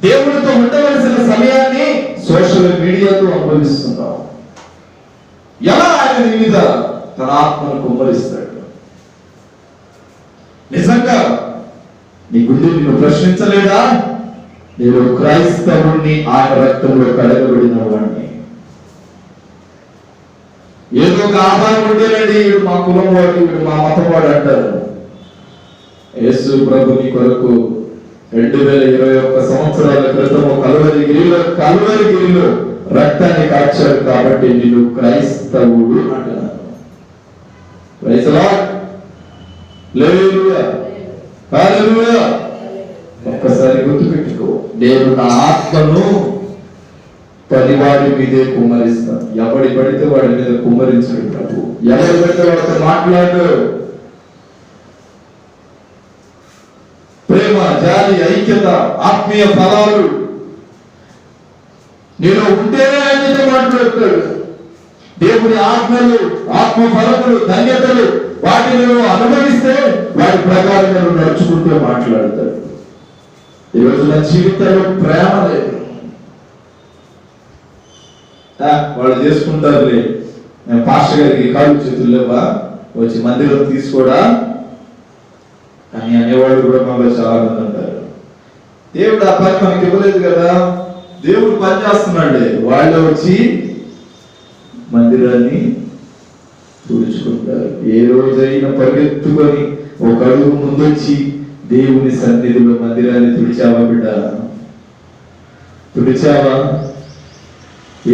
దేవునితో ఉండవలసిన సమయాన్ని సోషల్ మీడియాతో అనుభవిస్తున్నావు. ఎలా ఆయన నీ మీద తన ఆత్మను కుమ్మరిస్తాడు? నిజంగా నీ గుండె నిన్ను ప్రశ్నించలేదా? నేను క్రైస్తవుణ్ణి, ఆయన రక్తంలో కడగబడిన వాడిని. ఏదో ఒక ఆధారం ఉండేనండి, వీడు మా కులం వాడు, వీడు మా మతం వాడు అంటారు. యేసు ప్రభు నీ కొరకు 2021 సంవత్సరాల క్రితం కల్వరిగిరిలో రక్తాన్ని కాచాడు కాబట్టి నిన్ను క్రైస్తవుడు అంటున్నాను. హల్లెలూయా, హల్లెలూయా. ఒక్కసారి గుర్తుపెట్టుకో, నేను నా ఆత్మను పనివాడి మీదే కుమ్మరిస్తాను. ఎవడి పడితే వాడి మీద కుమ్మరించడు ప్రభు. ఎవరి పడితే వాడితో మాట్లాడు. ప్రేమ, జాలి, ఐక్యత, ఆత్మీయ ఫలాలు నేను ఉంటేనే ఆయనతో మాట్లాడతాడు. దేవుని ఆజ్ఞలు, ఆత్మ ఫలములు, ధన్యతలు వాటిని నువ్వు అనుభవిస్తే వాటి ప్రకారం నువ్వు నడుచుకుంటూ మాట్లాడతాడు. ఈరోజు నా జీవితంలో ప్రేమ లేదు. వాళ్ళు చేసుకుంటారులే, నేను పాస్టర్ గారికి కాళ్ళు చేతులు లేవా వచ్చి మందిరం తీసుకోడా అని అనేవాళ్ళు కూడా మాలో చాలా మంది ఉంటారు. దేవుడు ఆ పని మనకి ఇవ్వలేదు కదా, దేవుడు పని చేస్తున్నాడు. వాళ్ళు వచ్చి మందిరాన్ని తుడుచుకుంటారు. ఏ రోజైనా పరిగెత్తుకొని ఒక అడుగు ముందొచ్చి దేవుని సన్నిధిలో మందిరాన్ని తుడిచావా బిడ్డ? తుడిచావా?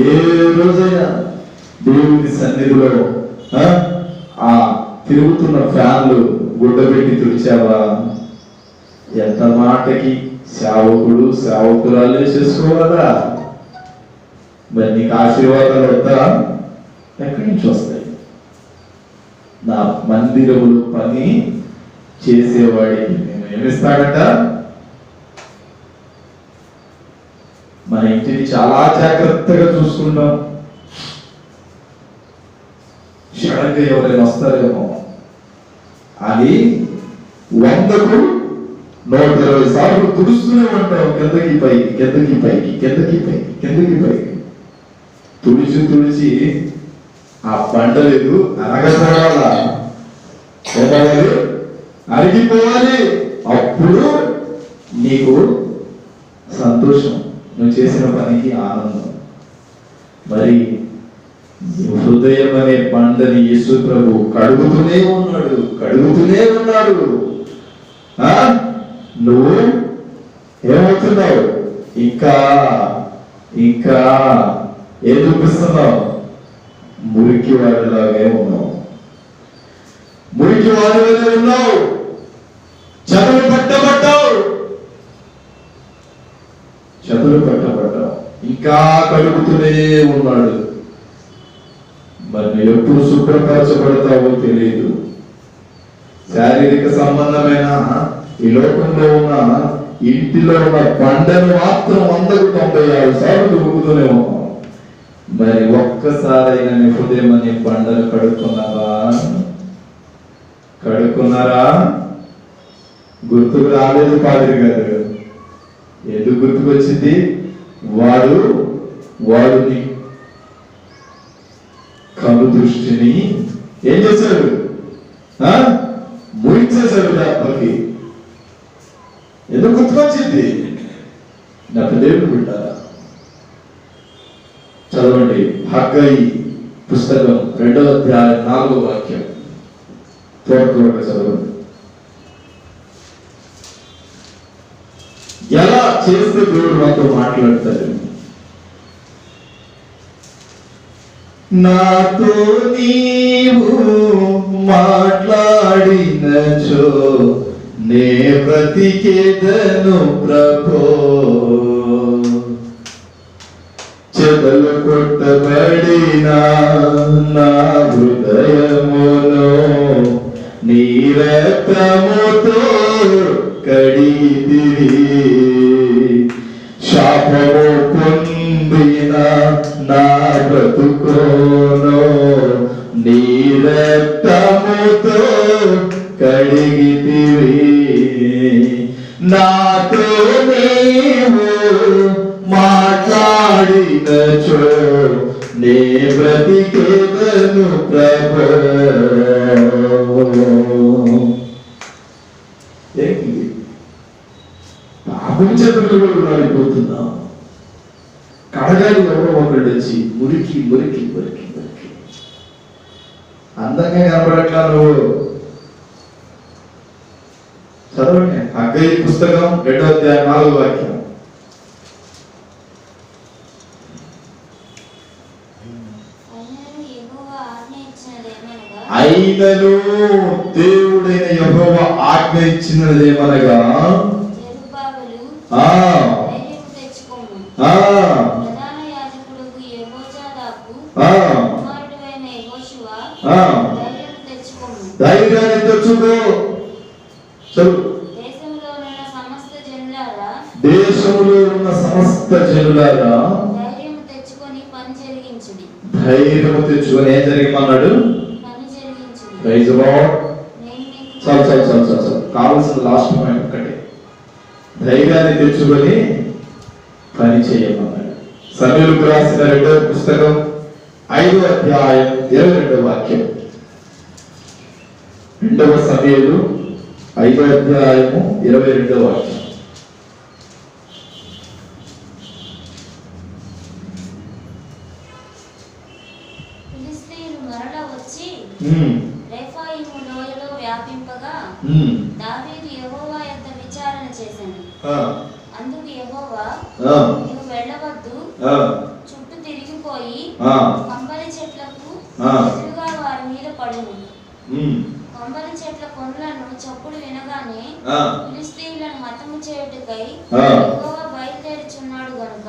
ఏ రోజైనా దేవుని సన్నిధిలో ఆ తిరుగుతున్న ఫ్యాన్లు గుడ్డబెట్టి తుడిచావా? ఎంత మాటకి సేవకుడు సేవకురాలే చేసుకోవాలా? మరి నీకు ఆశీర్వాదాలు వద్దా? ఎక్కడి నుంచి వస్తాయి? నా మందిరములు పని చేసేవాడికి నేను ఏమిస్తాడట? మన ఇంటిని చాలా జాగ్రత్తగా చూసుకుంటాం. సడన్గా ఎవరైనా వస్తారేమో అని 100కు 120 సార్లు తుడుస్తూనే ఉంటాం. కిందకి పైకి, కిందకి పైకి, కిందకి పైకి, కిందకి పైకి తుడిచి ఆ బండలేదు అరగపోవాలా, అరిగిపోవాలి. అప్పుడు నీకు సంతోషం, నువ్వు చేసిన పనికి ఆనందం. మరి హృదయం అనే బండని యేసు ప్రభు కడుగుతూనే ఉన్నాడు. నువ్వు ఏమవుతున్నావు? ఇంకా ఏం చూపిస్తున్నావు? మురికి వాడిలాగే ఉన్నావు. మురికి వాడిలాగే ఉన్నావు. చదువు పట్టబడ్డావు. ఇంకా కలుగుతూనే ఉన్నాడు. మరి నువ్వు ఎప్పుడు శుభ్రపరచబడతావో తెలియదు. శారీరక సంబంధమైన ఈ లోకంలో ఉన్న ఇంటిలో ఉన్న బండను మాత్రం 196 సార్లు దుక్కుతూనే ఉన్నావు. మరి ఒక్కసారైనా నీ హృదయం అనే బండను కడుక్కున్నారా? గుర్తుకు రాలేదు పాదిరి గారు. ఎందుకు గుర్తుకొచ్చింది? వాడు నీ కను దృష్టిని ఏం చేశాడు? ముయించేశాడు లేకపోతే. ఎందుకు గుర్తుకొచ్చింది? నా దేవుడు బిడ్డారా, చదవండి హగ్గయి పుస్తకం 2వ అధ్యాయం 4వ వాక్యం. త్వరగా చదవండి. ఎలా చేస్తే దేవుడు మాతో మాట్లాడతాడు? నాతో నీవు మాట్లాడినచో నే బ్రతికేదను ప్రభో. చెదలు కొట్టబడిన నా హృదయమును నీ రక్తముతో కడిగితివి. శాపము పొందిన నా బ్రతుకోను నీ రక్తముతో కడిగితివి. నాతో నీవు మాట్లాడినచో నే బ్రతికేదను ప్రభో. పాపం చేతులు మారిపోతున్నా. కడగాలి ఎవరో ఒకటి వచ్చి మురికి అందంగా కనపడట్లా నువ్వు. చదవండి హగ్గయి పుస్తకం 2వ అధ్యాయం 4వ వాక్యం. అయినను దేవుడైన యెహోవా ఆజ్ఞ ఇచ్చినదేమనగా జెరుబ్బాబెలు ఆ ధైర్యము తెచ్చుకొమ్ము. ఆ ప్రధాన యాజకుడగు యెహోజాదాకు ఆ కుమారుడైన యెహోషువ ఆ ధైర్యము తెచ్చుకొమ్ము. ధైర్యాన్ని తెచ్చుకో. చదువు. దేశంలో ఉన్న సమస్త జనులారా ధైర్యము తెచ్చుకొని పని జరిగించుడి. ధైర్యము తెచ్చుకొని ఏం జరిగమన్నాడు? పని జరిగించుడి. Praise the lord. నేను మీకు చాలు కావాల్సిన లాస్ట్ పాయింట్ ఒకటి. ధైర్యాన్ని తెచ్చుకొని పని చేయమన్నాడు. సమూయేలుకు రాసిన 2వ పుస్తకం 5వ అధ్యాయం 22వ వాక్యం. 2వ సమూయేలు 5వ అధ్యాయము 22వ వాక్యం. ఫిలిష్తీయులు మరల వచ్చి రెఫాయిము లోయలో వ్యాపింపగా దావీదు యెహోవా యొద్ద విచారణ చేసెను. అందుకు యెహోవా నీవు వెళ్ళవద్దు, చుట్టూ తిరిగిపోయి కంబలి చెట్లకు ఎదురుగా వారి మీద పడును. కంబలి చెట్ల కొనలను చప్పుడు వినగానే ఫిలిష్తీయులను హతము చేయుటకై యెహోవా బయలుదేరుచున్నాడు గనుక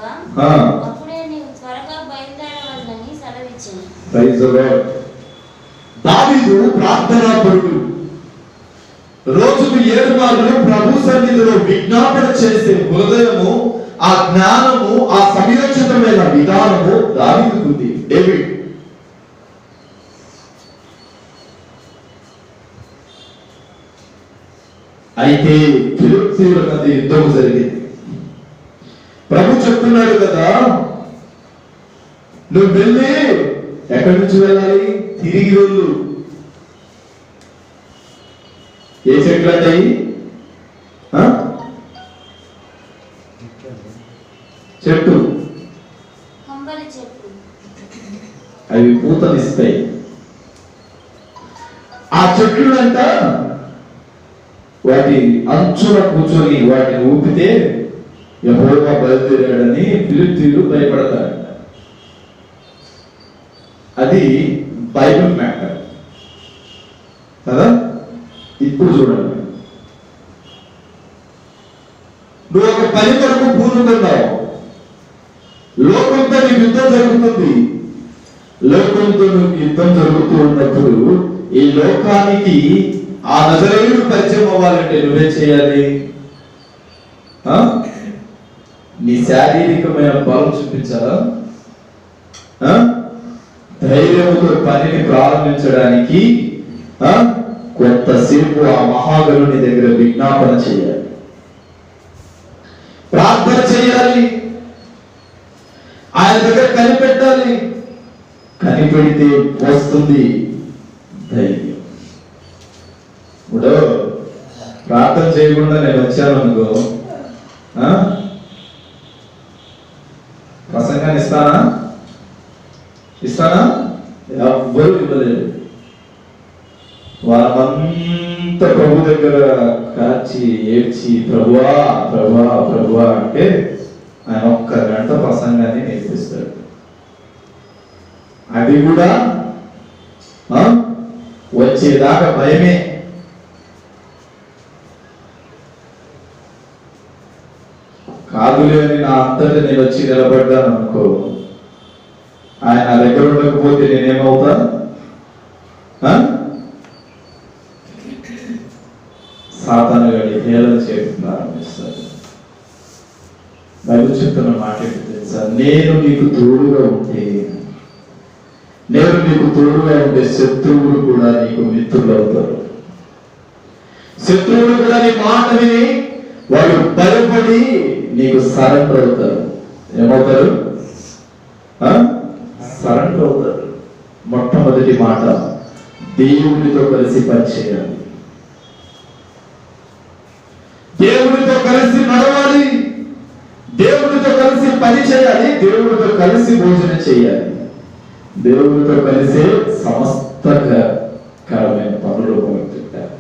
అప్పుడే నీవు త్వరగా బయలుదేరవలనని సెలవిచ్చెను. Praise the Lord. దావీదు ప్రార్థనాపరుడు. రోజుకు 7 మార్లు ప్రభు సన్నిధిలో విజ్ఞాపన చేసే హృదయము, ఆ జ్ఞానము, ఆ సంయోచితమైన విధానము దావీదుకుంది. డేవిడ్ అయితే ఫిలిష్తీయుల మధ్య యుద్ధం జరిగింది. ప్రభు చెప్తున్నాడు కదా, నువ్వు వెళ్ళి ఎక్కడి నుంచి వెళ్ళాలి? తిరిగి వెళ్ళు. ఏ చెట్లు అంటాయి? చెట్టు. కంబలి చెట్లు. అవి పూతనిస్తాయి. ఆ చెట్లు అంట వాటి అంచున కూర్చొని వాటిని ఊపితే యెహోవా బయలుదేరాడని ఫిలిష్తీయులు భయపడతారంట. అది బైబిల్ మ్యాటర్ కదా. ఇప్పుడు చూడండి, నువ్వు ఒక పని కొరకు పూనుకున్నావు. లోకంతో నీకు యుద్ధం జరుగుతుంది. లోకంతో నీకు యుద్ధం జరుగుతూ ఉన్నప్పుడు ఈ లోకానికి ఆ నజరేయుడు పరిచయం అవ్వాలంటే నువ్వేం చేయాలి? నీ శారీరకమైన బలం చూపించాలా? ధైర్యంతో పనిని ప్రారంభించడానికి కొంతసేపు ఆ మహాగణుని దగ్గర విజ్ఞాపన చేయాలి, ప్రార్థన చేయాలి, ఆయన దగ్గర కనిపెట్టాలి. కనిపెడితే వస్తుంది ధైర్యం. ఇప్పుడు ప్రార్థన చేయకుండా నేను వచ్చాను అనుకో, ప్రసంగాన్ని ఇస్తానా? ఎవ్వరు ఇవ్వలేదు. వారంతా ప్రభు దగ్గర కాచి ఏడ్చి ప్రభువా ప్రభువా ప్రభువా అంటే ఆయన 1 గంట ప్రసంగాన్ని నేర్పిస్తాడు. అది కూడా వచ్చేదాకా భయమే. కాదులే అని నా అంతటి నేను వచ్చి నిలబడ్డాను అనుకో, ఆయన నా దగ్గర ఉండకపోతే నేనేమవుతా? సాతాను గాడి హేళన చేయడం ప్రారంభిస్తాడు. బైబిల్ చెప్తున్న మాట ఏంటి తెలుసా? నేను నీకు తోడుగా ఉంటే శత్రువులు కూడా నీకు మిత్రులు అవుతారు. శత్రువులు కూడా నీ మాట విని వాళ్ళు భయపడి నీకు సరెండర్ అవుతారు. ఏమవుతారు? సరెండర్ అవుతారు. మొట్టమొదటి మాట, దేవునితో కలిసి పనిచేయాలి, దేవునితో కలిసి నడవాలి, దేవునితో కలిసి పని చేయాలి, దేవునితో కలిసి భోజనం చేయాలి, దేవునితో కలిసే సమస్తకరమైన పనులు మొదలుపెట్టాలి.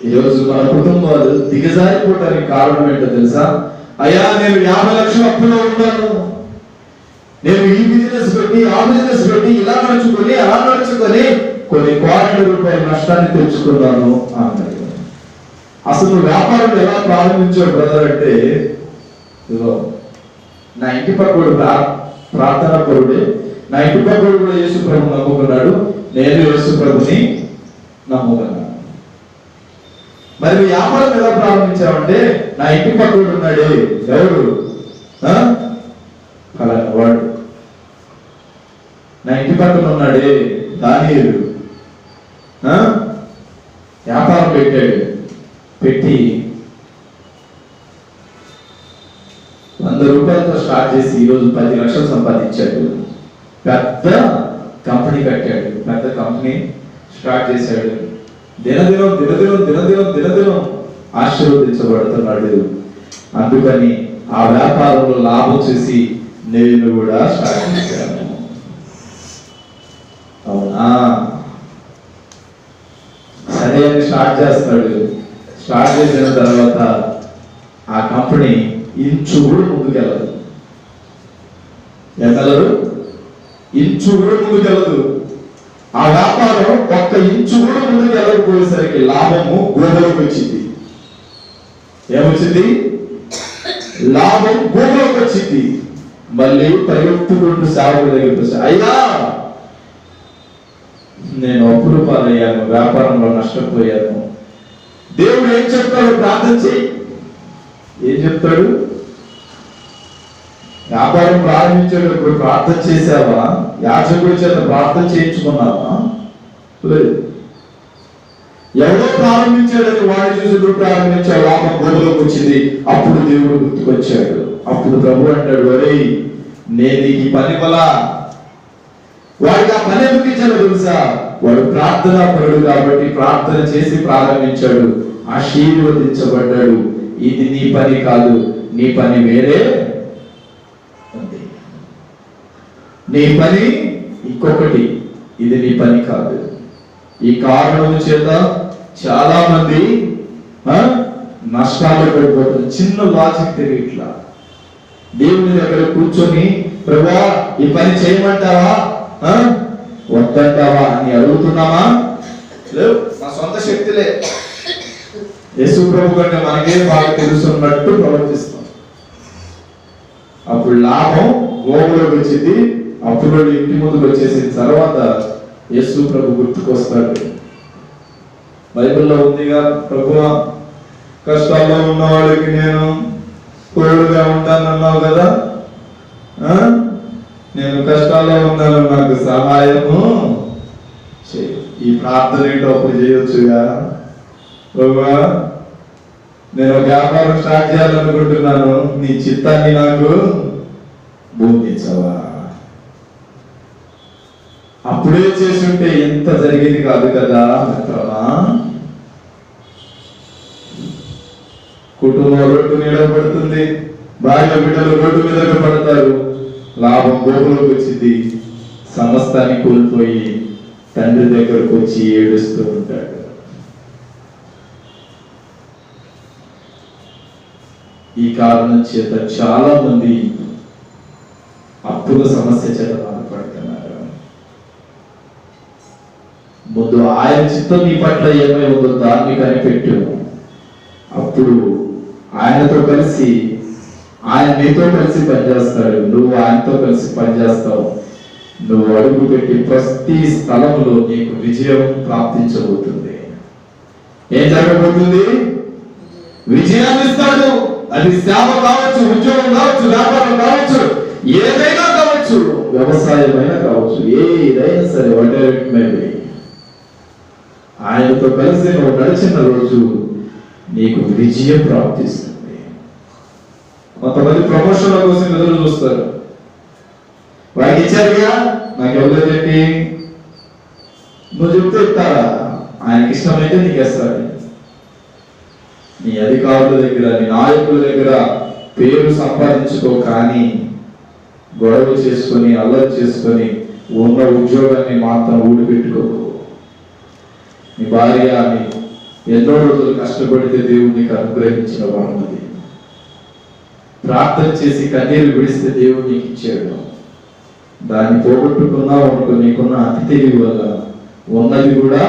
ఈరోజు మన కుటుంబాలు దిగజారిపోవడానికి కారణం ఏంటో తెలుసా? అయ్యా, నేను 50 లక్షల అప్పులో ఉన్నాను, నేను ఈ బిజినెస్ పెట్టి ఆ బిజినెస్ పెట్టి ఇలా నడుచుకొని అలా నడుచుకొని రూపాయల నష్టాన్ని తెచ్చుకున్నాను అన్నాడు. అసలు వ్యాపారం ఎలా ప్రారంభించాడు బ్రదర్ అంటే, ఇదిగో నా ఇంటి పక్కడు ప్రార్థనా పరుడే, నా ఇంటి పక్కడు కూడా యేసు ప్రభు నమ్ముకున్నాడు, నేను యేసు ప్రభుని నమ్ముకున్నాను. మరి వ్యాపారం ఎలా ప్రారంభించామంటే, నా ఇంటి పక్కడు ఉన్నాడే, ఎవడు ఫలానా వాడు, నా ఇంటి పక్కన ఉన్నాడే దానియేలు, వ్యాపారం పెట్టాడు, పెట్టి 100 రూపాయలతో స్టార్ట్ చేసి ఈరోజు 10 లక్షలు సంపాదించాడు. పెద్ద కంపెనీ కట్టాడు, పెద్ద కంపెనీ స్టార్ట్ చేశాడు. దినదినం దినదినం దినదినం దినదినం ఆశీర్వదించబడుతున్నాడు. అందుకని ఆ వ్యాపారంలో లాభం చేసి నేను కూడా స్టార్ట్ చేశాను. అవునా? సరే అని స్టార్ట్ చేస్తాడు. స్టార్ట్ చేసిన తర్వాత ఆ కంపెనీ ఇంచు కూడా ముందుకెళ్ళదు. ఎంతలదు? ఇంచు కూడా ముందుకెళ్ళదు. ఆ వ్యాపారం ఒక్క ఇంచు కూడా ముందుకు వెళ్ళకపోయేసరికి లాభము గోడలోకి వచ్చింది. ఏమొచ్చింది? లాభం గోడలోకి వచ్చింది. మళ్ళీ పరిగెత్తుకుంటూ సేవకుల దగ్గరికి వచ్చి, అయ్యా నేను అప్పులు పాలయ్యాను, వ్యాపారంలో నష్టపోయాను. దేవుడు ఏం చెప్తాడు? ప్రార్థన చేయి. ఏం చెప్తాడు? వ్యాపారం ప్రారంభించేటప్పుడు ప్రార్థన చేసావా? యాజకుడి చేత ప్రార్థన చేయించుకున్నావా? లేదు. ఎవరో ప్రారంభించాడని వాడిని చూసి నువ్వు ప్రారంభించావు, లాభం గోడలోకి వచ్చింది. అప్పుడు దేవుడు గుర్తుకొచ్చాడు. అప్పుడు ప్రభు అంటాడు, ఒరే నేను ఈ పని వల్ల వాడికి ఆ పని ఎందుకు ఇచ్చాడో తెలుసా? వాడు ప్రార్థనా పరుడు కాబట్టి ప్రార్థన చేసి ప్రారంభించాడు, ఆశీర్వదించబడ్డాడు. ఇది నీ పని కాదు, నీ పని వేరే ఉంది. నీ పని ఇంకొకటి, ఇది నీ పని కాదు. ఈ కారణం చేత చాలా మంది నష్టాలు పడిపోతుంది. చిన్న లాజిక్ తెలియట్లా. దేవుని దగ్గర కూర్చొని, ప్రభువా ఈ పని చేయమంటావా వద్దంటావా అని అడుగుతున్నామా? లేవు. మా సొంత శక్తిలే, యేసు ప్రభు కంటే మనకే బాగా తెలుసున్నట్టు ప్రవర్తిస్తాం. అప్పుడు లాభం గోవులోకి వచ్చింది. అప్పుడు ఇంటి ముందుకు వచ్చేసిన తర్వాత యేసు ప్రభు గుర్తుకొస్తాడు. బైబిల్లో ఉందిగా, ప్రభువా కష్టాల్లో ఉన్న వాళ్ళకి నేను తోడుగా ఉంటానన్నావు కదా, నేను కష్టాల్లో ఉన్నాను, నాకు సహాయము చేయి. ఈ ప్రార్థన ఏంటో అప్పుడు చేయొచ్చుగా. ప్రభువా నేను వ్యాపారం స్టార్ట్ చేయాలనుకుంటున్నాను, నీ చిత్తాన్ని నాకు బోధించవా? అప్పుడే చేసుంటే ఎంత జరిగేది కాదు కదా మిత్రమా. కుటుంబం రోడ్డు మీద పడుతుంది, భార్య బిడ్డలు రోడ్డు మీద పడతారు, లాభం గోపులోకి వచ్చింది. సమస్తాన్ని కోల్పోయి తండ్రి దగ్గరకు వచ్చి ఏడుస్తూ ఉంటాడు. ఈ కారణం చేత చాలా మంది అప్పుల సమస్య చేత బాధపడుతున్నారు. ముందు ఆయన చిత్తం నీ పట్ల ఏమై ఉందో దాన్ని కనిపెట్టు. అప్పుడు ఆయనతో కలిసి, ఆయన నీతో కలిసి పనిచేస్తాడు, నువ్వు ఆయనతో కలిసి పనిచేస్తావు. నువ్వు అడుగు పెట్టి ప్రతి స్థలంలో నీకు విజయం ప్రాప్తించబోతుంది. ఏం జరగబోతుంది? విజయాన్ని ఇస్తాడు. అది సేవ కావచ్చు, ఉద్యోగం కావచ్చు, వ్యాపారం కావచ్చు, ఏదైనా కావచ్చు, వ్యవసాయమైనా కావచ్చు, ఏదైనా సరే, వాటెవర్ ఇట్ మే బి. ఆయనతో కలిసి నువ్వు నడిచిన రోజు నీకు విజయం ప్రాప్తిస్తుంది. కొంతమంది ప్రమోషన్ల కోసం ఎదురు చూస్తారు. వాడికి ఇచ్చారుగా, నాకు ఎవరైతే నువ్వు చెప్తే ఇస్తారా? ఆయనకి ఇష్టమైతే నీకు ఇస్తాడు. నీ అధికారుల దగ్గర, నీ నాయకుల దగ్గర పేరు సంపాదించుకో, కానీ గొడవ చేసుకొని అల్లరి చేసుకొని ఉన్న ఉద్యోగాన్ని మాత్రం ఊడిపెట్టుకోకు. నీ భార్య ఎన్నో రోజులు కష్టపడితే దేవుడు నీకు అనుగ్రహించిన వాడున్నది. ప్రార్థన చేసి కన్నీరు విడిస్తే దేవుడు నీకు ఇచ్చాడు. దాన్ని పోగొట్టుకున్నావు అనుకో, నీకున్న అతి తెలివి వల్ల ఉన్నది కూడా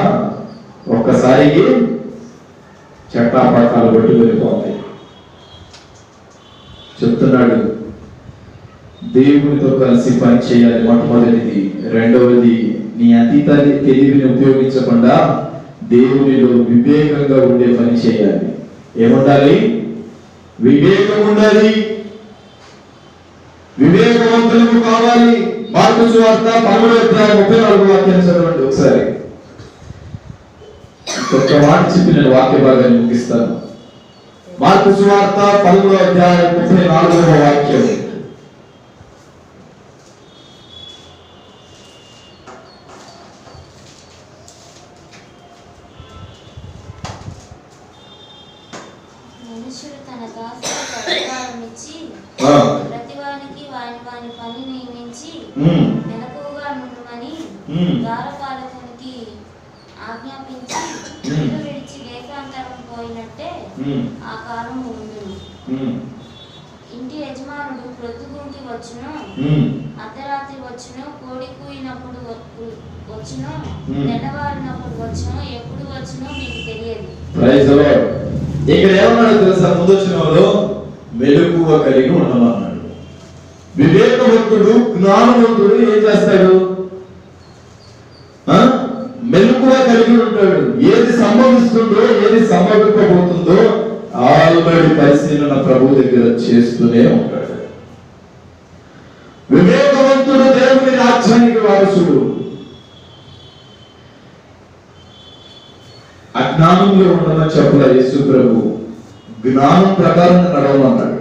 ఒక్కసారికి చట్టాపట్టాలు బట్టి వెళ్ళిపోతాయి. చెప్తున్నాడు, దేవునితో కలిసి పని చేయాలి మొట్టమొదటిది. రెండవది, నీ అతీత తెలివిని ఉపయోగించకుండా దేవునిలో వివేకంగా ఉండే పని చేయాలి. ఏముండాలి? వివేకం ఉండాలి. వివేకవంతులకు కావాలి. మార్కు సువార్త 11:34 వాక్యాన్ని చదవండి ఒకసారి. ఒక్క మాట చెప్పి నేను వాక్య భాగాన్ని ముగిస్తాను. మార్కు సువార్త 11:34 వాక్యం. మనుషుడు తన దాసులకు అధికారం ఇచ్చి ప్రతి వానికి వాని వాని పని నియమించి మెలకువగా నుండుమని ద్వారపాలకునికి ఆజ్ఞాపించి ఇల్లు విడిచి దేశాంతరం పోయినట్టే ఆ కాలం ఉండును. ఇంటి యజమానుడు ప్రొద్దుగుంకి వచ్చును, అర్ధరాత్రి వచ్చును, కోడి కూయినప్పుడు వచ్చును, తెల్లవారినప్పుడు వచ్చును, ఎప్పుడు వచ్చునో మీకు తెలియదు. ఇక్కడ ఏమన్నాడు తెలుసా? ముందు వచ్చిన వాళ్ళు మెలకువ కలిగి ఉండమన్నాడు. వివేకవంతుడు జ్ఞానవంతుడు ఏం చేస్తాడు? మెలకువ కలిగి ఉంటాడు. ఏది సంభవిస్తుందో ఏది సంభవించబోతుందో ఆల్రెడీ పరిశీలన ప్రభు దగ్గర చేస్తూనే ఉంటాడు. వివేకవంతుడు దేవుని రాజ్యానికి వారసుడు. అజ్ఞానంలో ఉండమని చెప్పలే యేసు ప్రభు, జ్ఞానం ప్రకారం నడవమన్నాడు.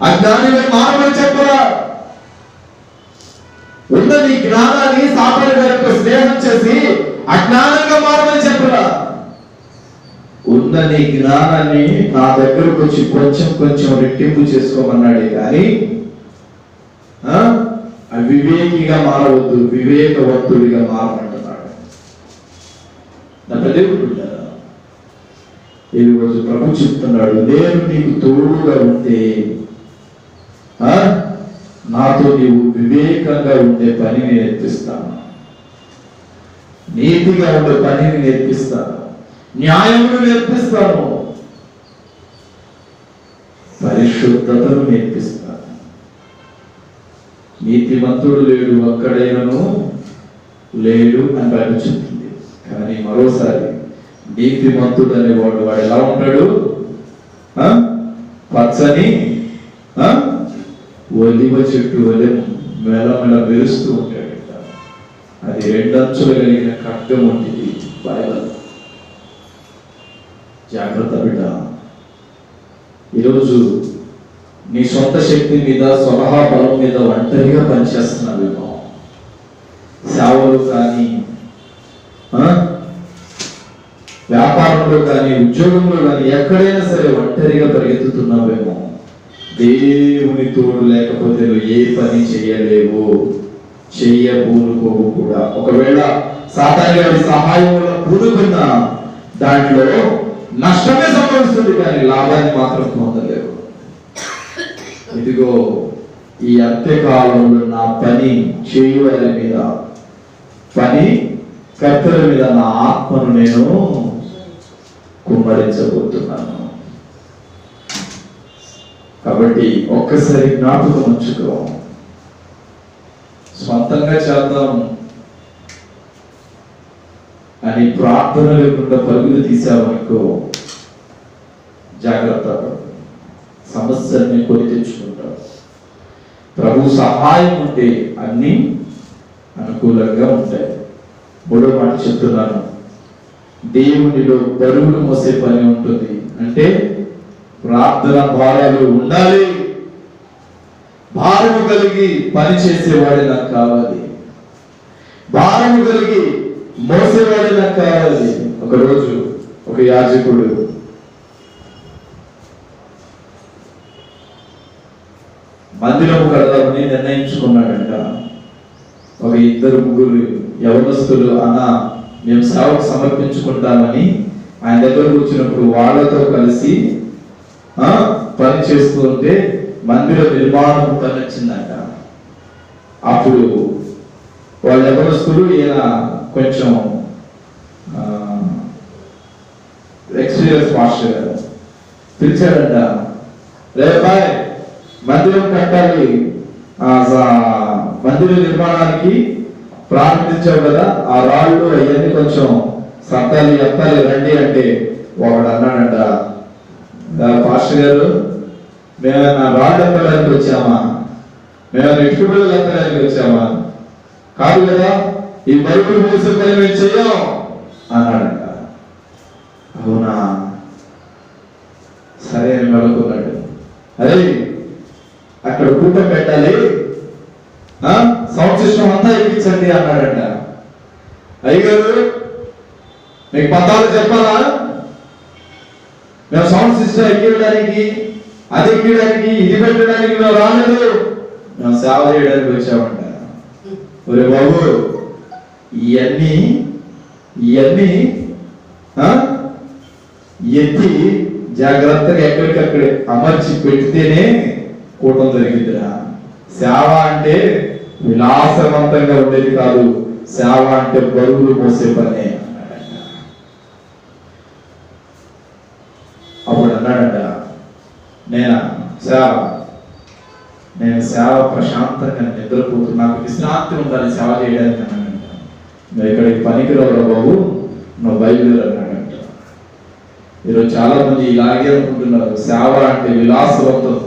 అజ్ఞానిగా మారమని చెప్పరా? ఉన్న నీ జ్ఞానాన్ని సాతాను గారితో స్నేహం చేసి అజ్ఞానంగా మారమని చెప్పరా? ఉన్న నీ జ్ఞానాన్ని నా దగ్గరకు వచ్చి కొంచెం కొంచెం రెట్టింపు చేసుకోమన్నాడే కానీ అవివేకిగా మారవద్దు, వివేకవంతుడిగా మారమంటున్నాడు. ఈరోజు ప్రభు చెప్తున్నాడు, నేను నీకు తోడుగా ఉంటే నాతో నీవు వివేకంగా ఉండే పనిని నేర్పిస్తాను, నీతిగా ఉండే పనిని నేర్పిస్తాను, న్యాయమును నేర్పిస్తాను, పరిశుద్ధతను నేర్పిస్తాను. నీతిమంతుడు లేడు ఒక్కడైనను లేడు అని బైబిల్ చెప్తుంది. కానీ మరోసారి నీతిమంతుడు అనేవాడు వాడు ఎలా ఉంటాడు? పచ్చని ఒలివ చెట్టు వలె మెలమెల మెరుస్తూ ఉంటాడు. అది రెండంచులు కలిగిన ఖడ్గం వంటిది బైబిల్. జాగ్రత్త బిడ్డ. ఈరోజు నీ సొంత శక్తి మీద, స్వతహా బలం మీద ఒంటరిగా పనిచేస్తున్నావేమో. సేవలు కానీ, వ్యాపారంలో కానీ, ఉద్యోగంలో కానీ, ఎక్కడైనా సరే ఒంటరిగా పరిగెత్తుతున్నావేమో. దేవుని తోడు లేకపోతే నువ్వు ఏ పని చేయలేవు, చెయ్యబూనుకోవు కూడా. ఒకవేళ సాతాను గారి సహాయం వల్ల పూనుకున్న దాంట్లో నష్టమే సంభవిస్తుంది, కానీ లాభాన్ని మాత్రం పొందలేవు. ఇదిగో ఈ అంత్యకాలంలో నా పని చేయువారి మీద, పని కర్తల మీద నా ఆత్మను నేను కుమ్మరించబోతున్నాను. కాబట్టి ఒక్కసారి జ్ఞాపకం ఉంచుకో. స్వంతంగా చేద్దాం అని ప్రార్థన లేకుండా పరుగులు తీసామనుకో, జాగ్రత్త, సమస్యల్ని కొని తెచ్చుకుంటాం. ప్రభు సహాయం ఉంటే అన్ని అనుకూలంగా ఉంటాయి. మూడో మాట చెప్తున్నాను, దేవునిలో బరువులు మోసే పని ఉంటుంది. అంటే ప్రార్థన భారాలు ఉండాలి. భారము కలిగి పని చేసేవాడే నాకు కావాలి, భారము కలిగి మోసేవాడే నాకు కావాలి. ఒకరోజు ఒక యాజకుడు మందిరం కడదామని నిర్ణయించుకున్నాడంట. ఒక 2-3 యవనస్తులు అన్న మేము సేవకు సమర్పించుకుంటామని ఆయన దగ్గరకు వచ్చినప్పుడు వాళ్ళతో కలిసి పని చేస్తూ ఉంటే మందిర నిర్మాణం పని వచ్చిందంట. అప్పుడు వాళ్ళు ఎవరొస్తున్నారు, ఈయన కొంచెం ఎక్స్పీరియన్స్ మాస్టర్ గారు పిలిచాడంట. రే బాయ్, మందిరం కట్టాలి, మందిర నిర్మాణానికి ప్రారంభించావు కదా, ఆ రాళ్ళు అవన్నీ కొంచెం సత్తాలి ఎత్తాలి రండి అంటే ఒకడు అన్నాడంట, పాస్టర్ గారు మేమన్నా రాళ్ళు ఎత్తడానికి వచ్చామా, మేమన్నా ఇటుక బిళ్ళలు ఎత్తడానికి వచ్చామా, కాదు కదా, ఈ బరువులు మోసే పని మేము చెయ్యం అన్నాడంట. అవునా, సరే అని అనుకున్నాడు. అదే అక్కడ కూటం పెట్టాలి, సౌండ్ సిస్టమ్ అంతా ఎక్కించండి అన్నాడంట. అయ్యగారు మీకు పదాలు చెప్పాలా, మేము సౌండ్ సిస్టమ్ ఎక్కించడానికి, అది ఎక్కించడానికి, ఇది పెట్టడానికి మేము రాలేదు, మేము సేవ చేయడానికి వచ్చామంట. ఒరే బాబు, ఇవన్నీ ఎత్తి జాగ్రత్తగా ఎక్కడికక్కడే అమర్చి పెడితేనే కూటం జరిగిందిరా. సేవ అంటే విలాసవంతంగా ఉండేది కాదు, సేవ అంటే బరువులు మోసే పనే. అప్పుడు అన్నాడంట, నేను సేవ ప్రశాంతంగా నిద్రపోతున్నా, నాకు విశ్రాంతి ఉండాలి సేవ చేయడానికి అన్నాడంట. నువ్వు ఇక్కడికి పనికిరావురా బాబు, నువ్వు బయలుదేరు అన్నాడంట. ఈరోజు చాలా మంది ఇలాగే అనుకుంటున్నారు, సేవ అంటే విలాసవంతం,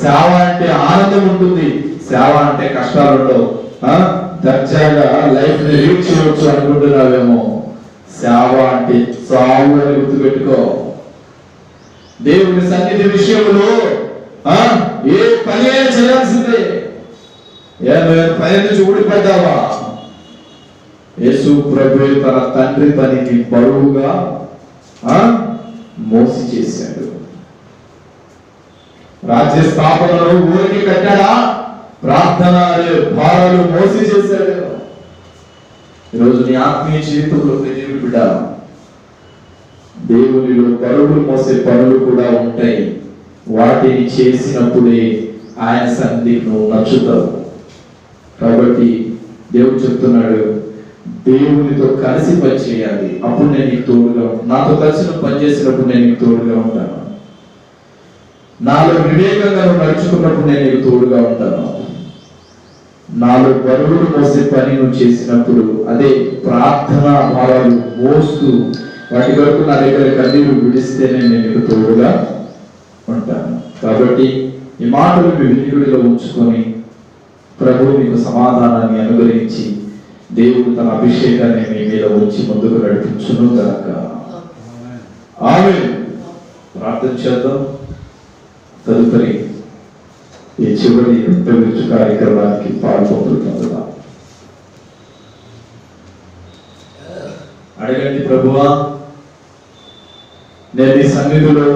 సేవ అంటే ఆనందం ఉంటుంది, సేవ అంటే కష్టాలు ఉండవు, దర్జాగా లైఫ్ ని లీడ్ చేయవచ్చు అనుకుంటున్నావేమో. సేవ అంటే చావు అని గుర్తుపెట్టుకో. దేవుని సన్నిధి విషయంలో ఏ పని అయినా చేయాల్సిందే. పని నుంచి ఊడిపడ్డావా? యేసు ప్రభువే తన తండ్రి పనిని బరువుగా మోసి చేశాడు. రాజ్య స్థాపనలో ఊరికి కట్టాడా, ప్రార్థన అనే భారాలు మోసి చేశాడు. ఈరోజు నీ ఆత్మీయ జీవితంలో బిడ్డ, దేవునిలో బరువులు మోసే పనులు కూడా ఉంటాయి. వాటిని చేసినప్పుడే ఆయన సన్నిధికి నువ్వు నచ్చుతావు. కాబట్టి దేవుడు చెప్తున్నాడు, దేవునితో కలిసి పని చేయాలి, అప్పుడు నేను నీకు తోడుగా ఉంటాను. నాతో కలిసి నువ్వు పని చేసినప్పుడు నేను నీకు తోడుగా ఉంటాను. నాలో వివేకంగా నువ్వు నడుచుకున్నప్పుడు నేను నీకు తోడుగా ఉంటాను. నాలో బరువులు మోసే పని నువ్వు చేసినప్పుడు, అదే ప్రార్థనా భావాలు మోస్తూ వాటి వరకు నా దగ్గర కన్నీరు విడిస్తేనే నేను నీకు తోడుగా ఉంటాను. కాబట్టి ఈ మాటలు మీ వినికిడిలో ఉంచుకొని ప్రభువు మీకు సమాధానాన్ని అనుగ్రహించి దేవుడు తన అభిషేకాన్ని మీ మీద ఉంచి ముందుకు నడిపించును గాక. ఆమేన్. ప్రార్థన చేద్దాం. తదుపరి ఈ చివరి విరుచు కార్యక్రమానికి పాల్పొందుతుందా అడగండి. ప్రభువా, నేను నీ సన్నిధిలో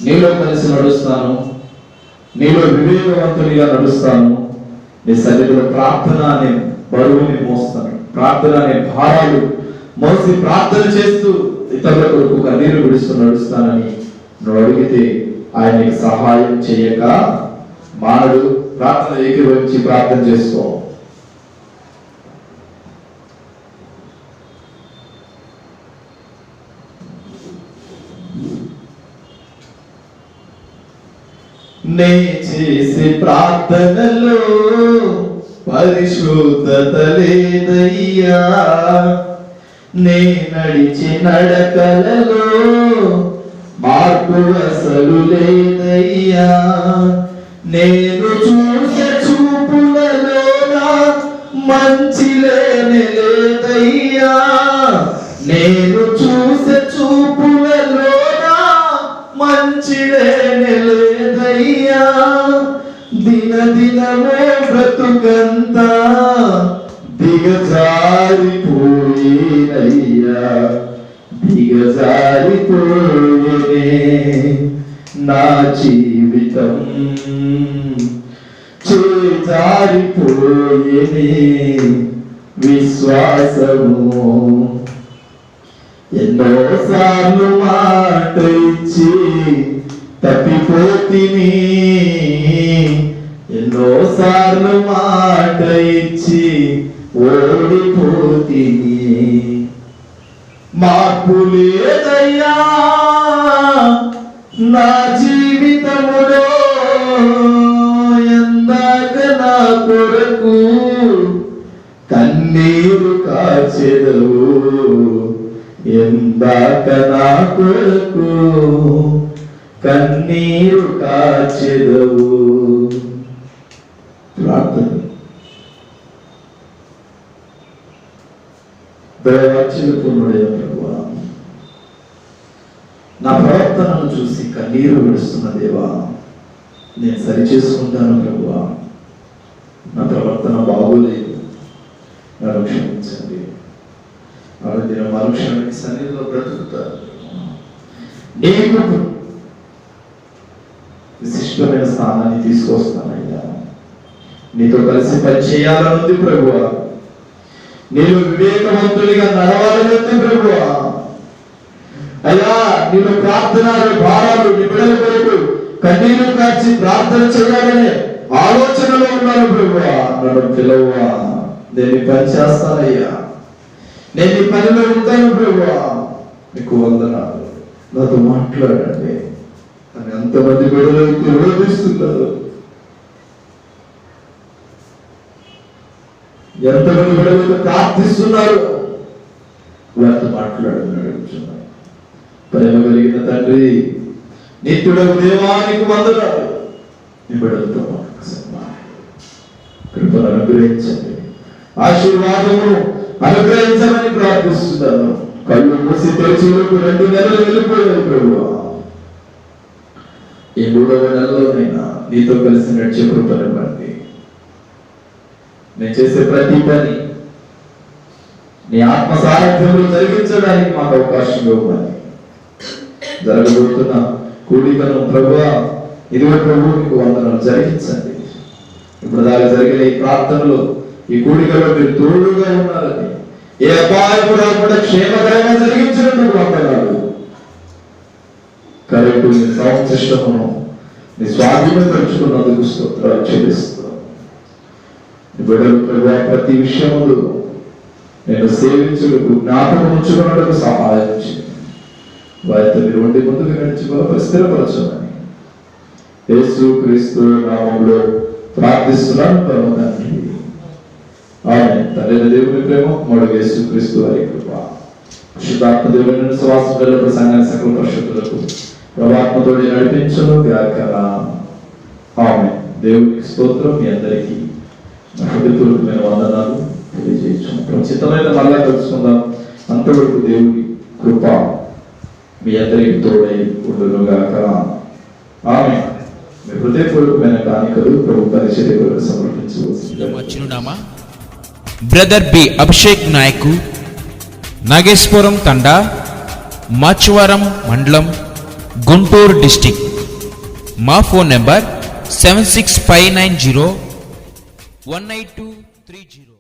నీలో కలిసి నడుస్తాను, నీలో వివేకవంతునిగా నడుస్తాను. నీ సన్నిధిలో ప్రార్థన అనే బరువుని మోస్తాను, ప్రార్థన అనే భారాలు మోసి ప్రార్థన చేస్తూ ఇతరుల కొరకు కన్నీరు విడుస్తూ నడుస్తానని నువ్వు అడిగితే ఆయనకి సహాయం చేయక మానడు. ప్రార్థన ఏకీభవించి ప్రార్థన చేసుకో. నే చేసే ప్రార్థనలో పరిశుద్ధత లేదయ్యా, నే నడిచే నడకలలో మార్పు అసలు లేదయ్యా, నేను చూసే చూపులలో మంచి లేనే లేదయ్యా, నేను చూసే చూపులలో మంచి లేనే లేదయ్యా, దినదినమే బ్రతుకంతా దిగజారిపోయేనయ్యా, దిగజారిపోయేనే నా జీవితం, చేజారిపోయేనే విశ్వాసము. ఎన్నోసార్లు మాట ఇచ్చి తప్పిపోతిని, ఎన్నోసార్లు మాట ఇచ్చి ఓడిపోతిని, మార్పు లేదయ్యా నా జీవితములో, ఎందాక నా కొరకు కన్నీరు కాచెదవు, ఎందాక నా కొరకు కన్నీరు కాచెదవు. ప్రార్థన. దయవాచ్యులకునుడైన ప్రభువా, నా ప్రవర్తనను చూసి కన్నీరు విడుస్తున్న దేవా, నేను సరి చేసుకుంటాను ప్రభువా. నా ప్రవర్తన బాగోలేదు, నన్ను క్షమించండి. ఆరోగ్యం మరుక్షణానికి సన్నిధిలో బ్రతుకుతారు. నీకు విశిష్టమైన స్థానాన్ని తీసుకొస్తానయ్యా. నీతో కలిసి పనిచేయాలనుంది ప్రభువా. నేను వివేకవంతుడిగా నడవాలనుంది ప్రభువా. అయ్యా, నేను ప్రార్థనలు భారాలు నిబిడల కొరకు కన్నీరు కాచి ప్రార్థన చేయాలనే ఆలోచనలో ఉన్నాను ప్రభువా. నన్ను పిలవా, నేను ఈ పని చేస్తానయ్యా, నేను ఈ పనిలో ఉంటాను ప్రభువా. మీకు వందనాలు. నాతో మాట్లాడండి అని ఎంతమంది బిడ్డలకు విరోధిస్తున్నారు, ఎంతమంది బిడ్డలకు ప్రార్థిస్తున్నారు, వారితో మాట్లాడని అడుగుతున్నాను. ప్రేమ కలిగిన తండ్రి, నిత్యుడకు దేవానికి వందనాలు. నీ బిడ్డలతో కృపను అనుగ్రహించండి, ఆశీర్వాదమును అనుగ్రహించమని ప్రార్థిస్తున్నాను. కళ్ళు మూసి తెరిచేలకు 2 నెలలు వెళ్ళిపోయాయి ప్రభువా. ఈ 3వ నెలలోనైనా నీతో కలిసి నడిచే కృపనివ్వండి. నేను చేసే ప్రతి పని నీ ఆత్మ సారథ్యంలో జరిగించడానికి మాకు అవకాశం ఇవ్వమని. జరగబోతున్న కూడికను ప్రభువా, ఇదిగో ప్రభు మీకు వందనాలు, జరిగించండి. ఇప్పుడు దాకా జరిగిన ఈ ప్రార్థనలో, ఈ కూడికలో మీరు తోడుగా ఉన్నారని, ఏ అపాయము రాకుండా క్షేమకరంగా జరిగించినందుకు వందనాలు. కరెక్ట్ నీ సౌండ్ సిస్టమును నీ స్వాధీనం పెంచుకున్నందుకు స్తోత్రాలు చెల్లిస్తున్నాను. బిడ్డలు ప్రభువా, ప్రతి విషయంలో నేను సేవించుటకు జ్ఞాపకం ఉంచుకున్నట్టుకు సహాయం చేయండి. వారితో మీరు ఉండి ముందుకు నడిచి స్థిరపరచమని యేసు క్రీస్తు నామములో ప్రార్థిస్తున్నాను పరమ తండ్రి. ఆమేన్. తండ్రి దేవుని ప్రేమ, కుమారుడు యేసు క్రీస్తు వారి కృప, పరిశుద్ధాత్మ దేవుని సహవాసం సంఘాన్ని సకల పరిశుద్ధులకు ప్రభాత్మతో నడిపించును గాక. ఆమేన్. దేవునికి స్తోత్రం. మీ అందరికీ నా హృదయపూర్వకమైన వందనాలు తెలియజేయచ్చు. చిత్తమైన మళ్ళా తెలుసుకుందాం. అంతవరకు దేవుని కృప మీ అందరికి తోడై ఉండును గాక. ఆమేన్. మీ హృదయపూర్వకమైన కానుకలు ప్రభు పరిచర్య కొరకు సమర్పించవలసిందిగా. బ్రదర్ బి అభిషేక్ నాయకు, నాగేశ్వరం తండా, మాచువరం మండలం, గుంటూరు డిస్టిక్. మా ఫోన్ నెంబర్ 7659018230.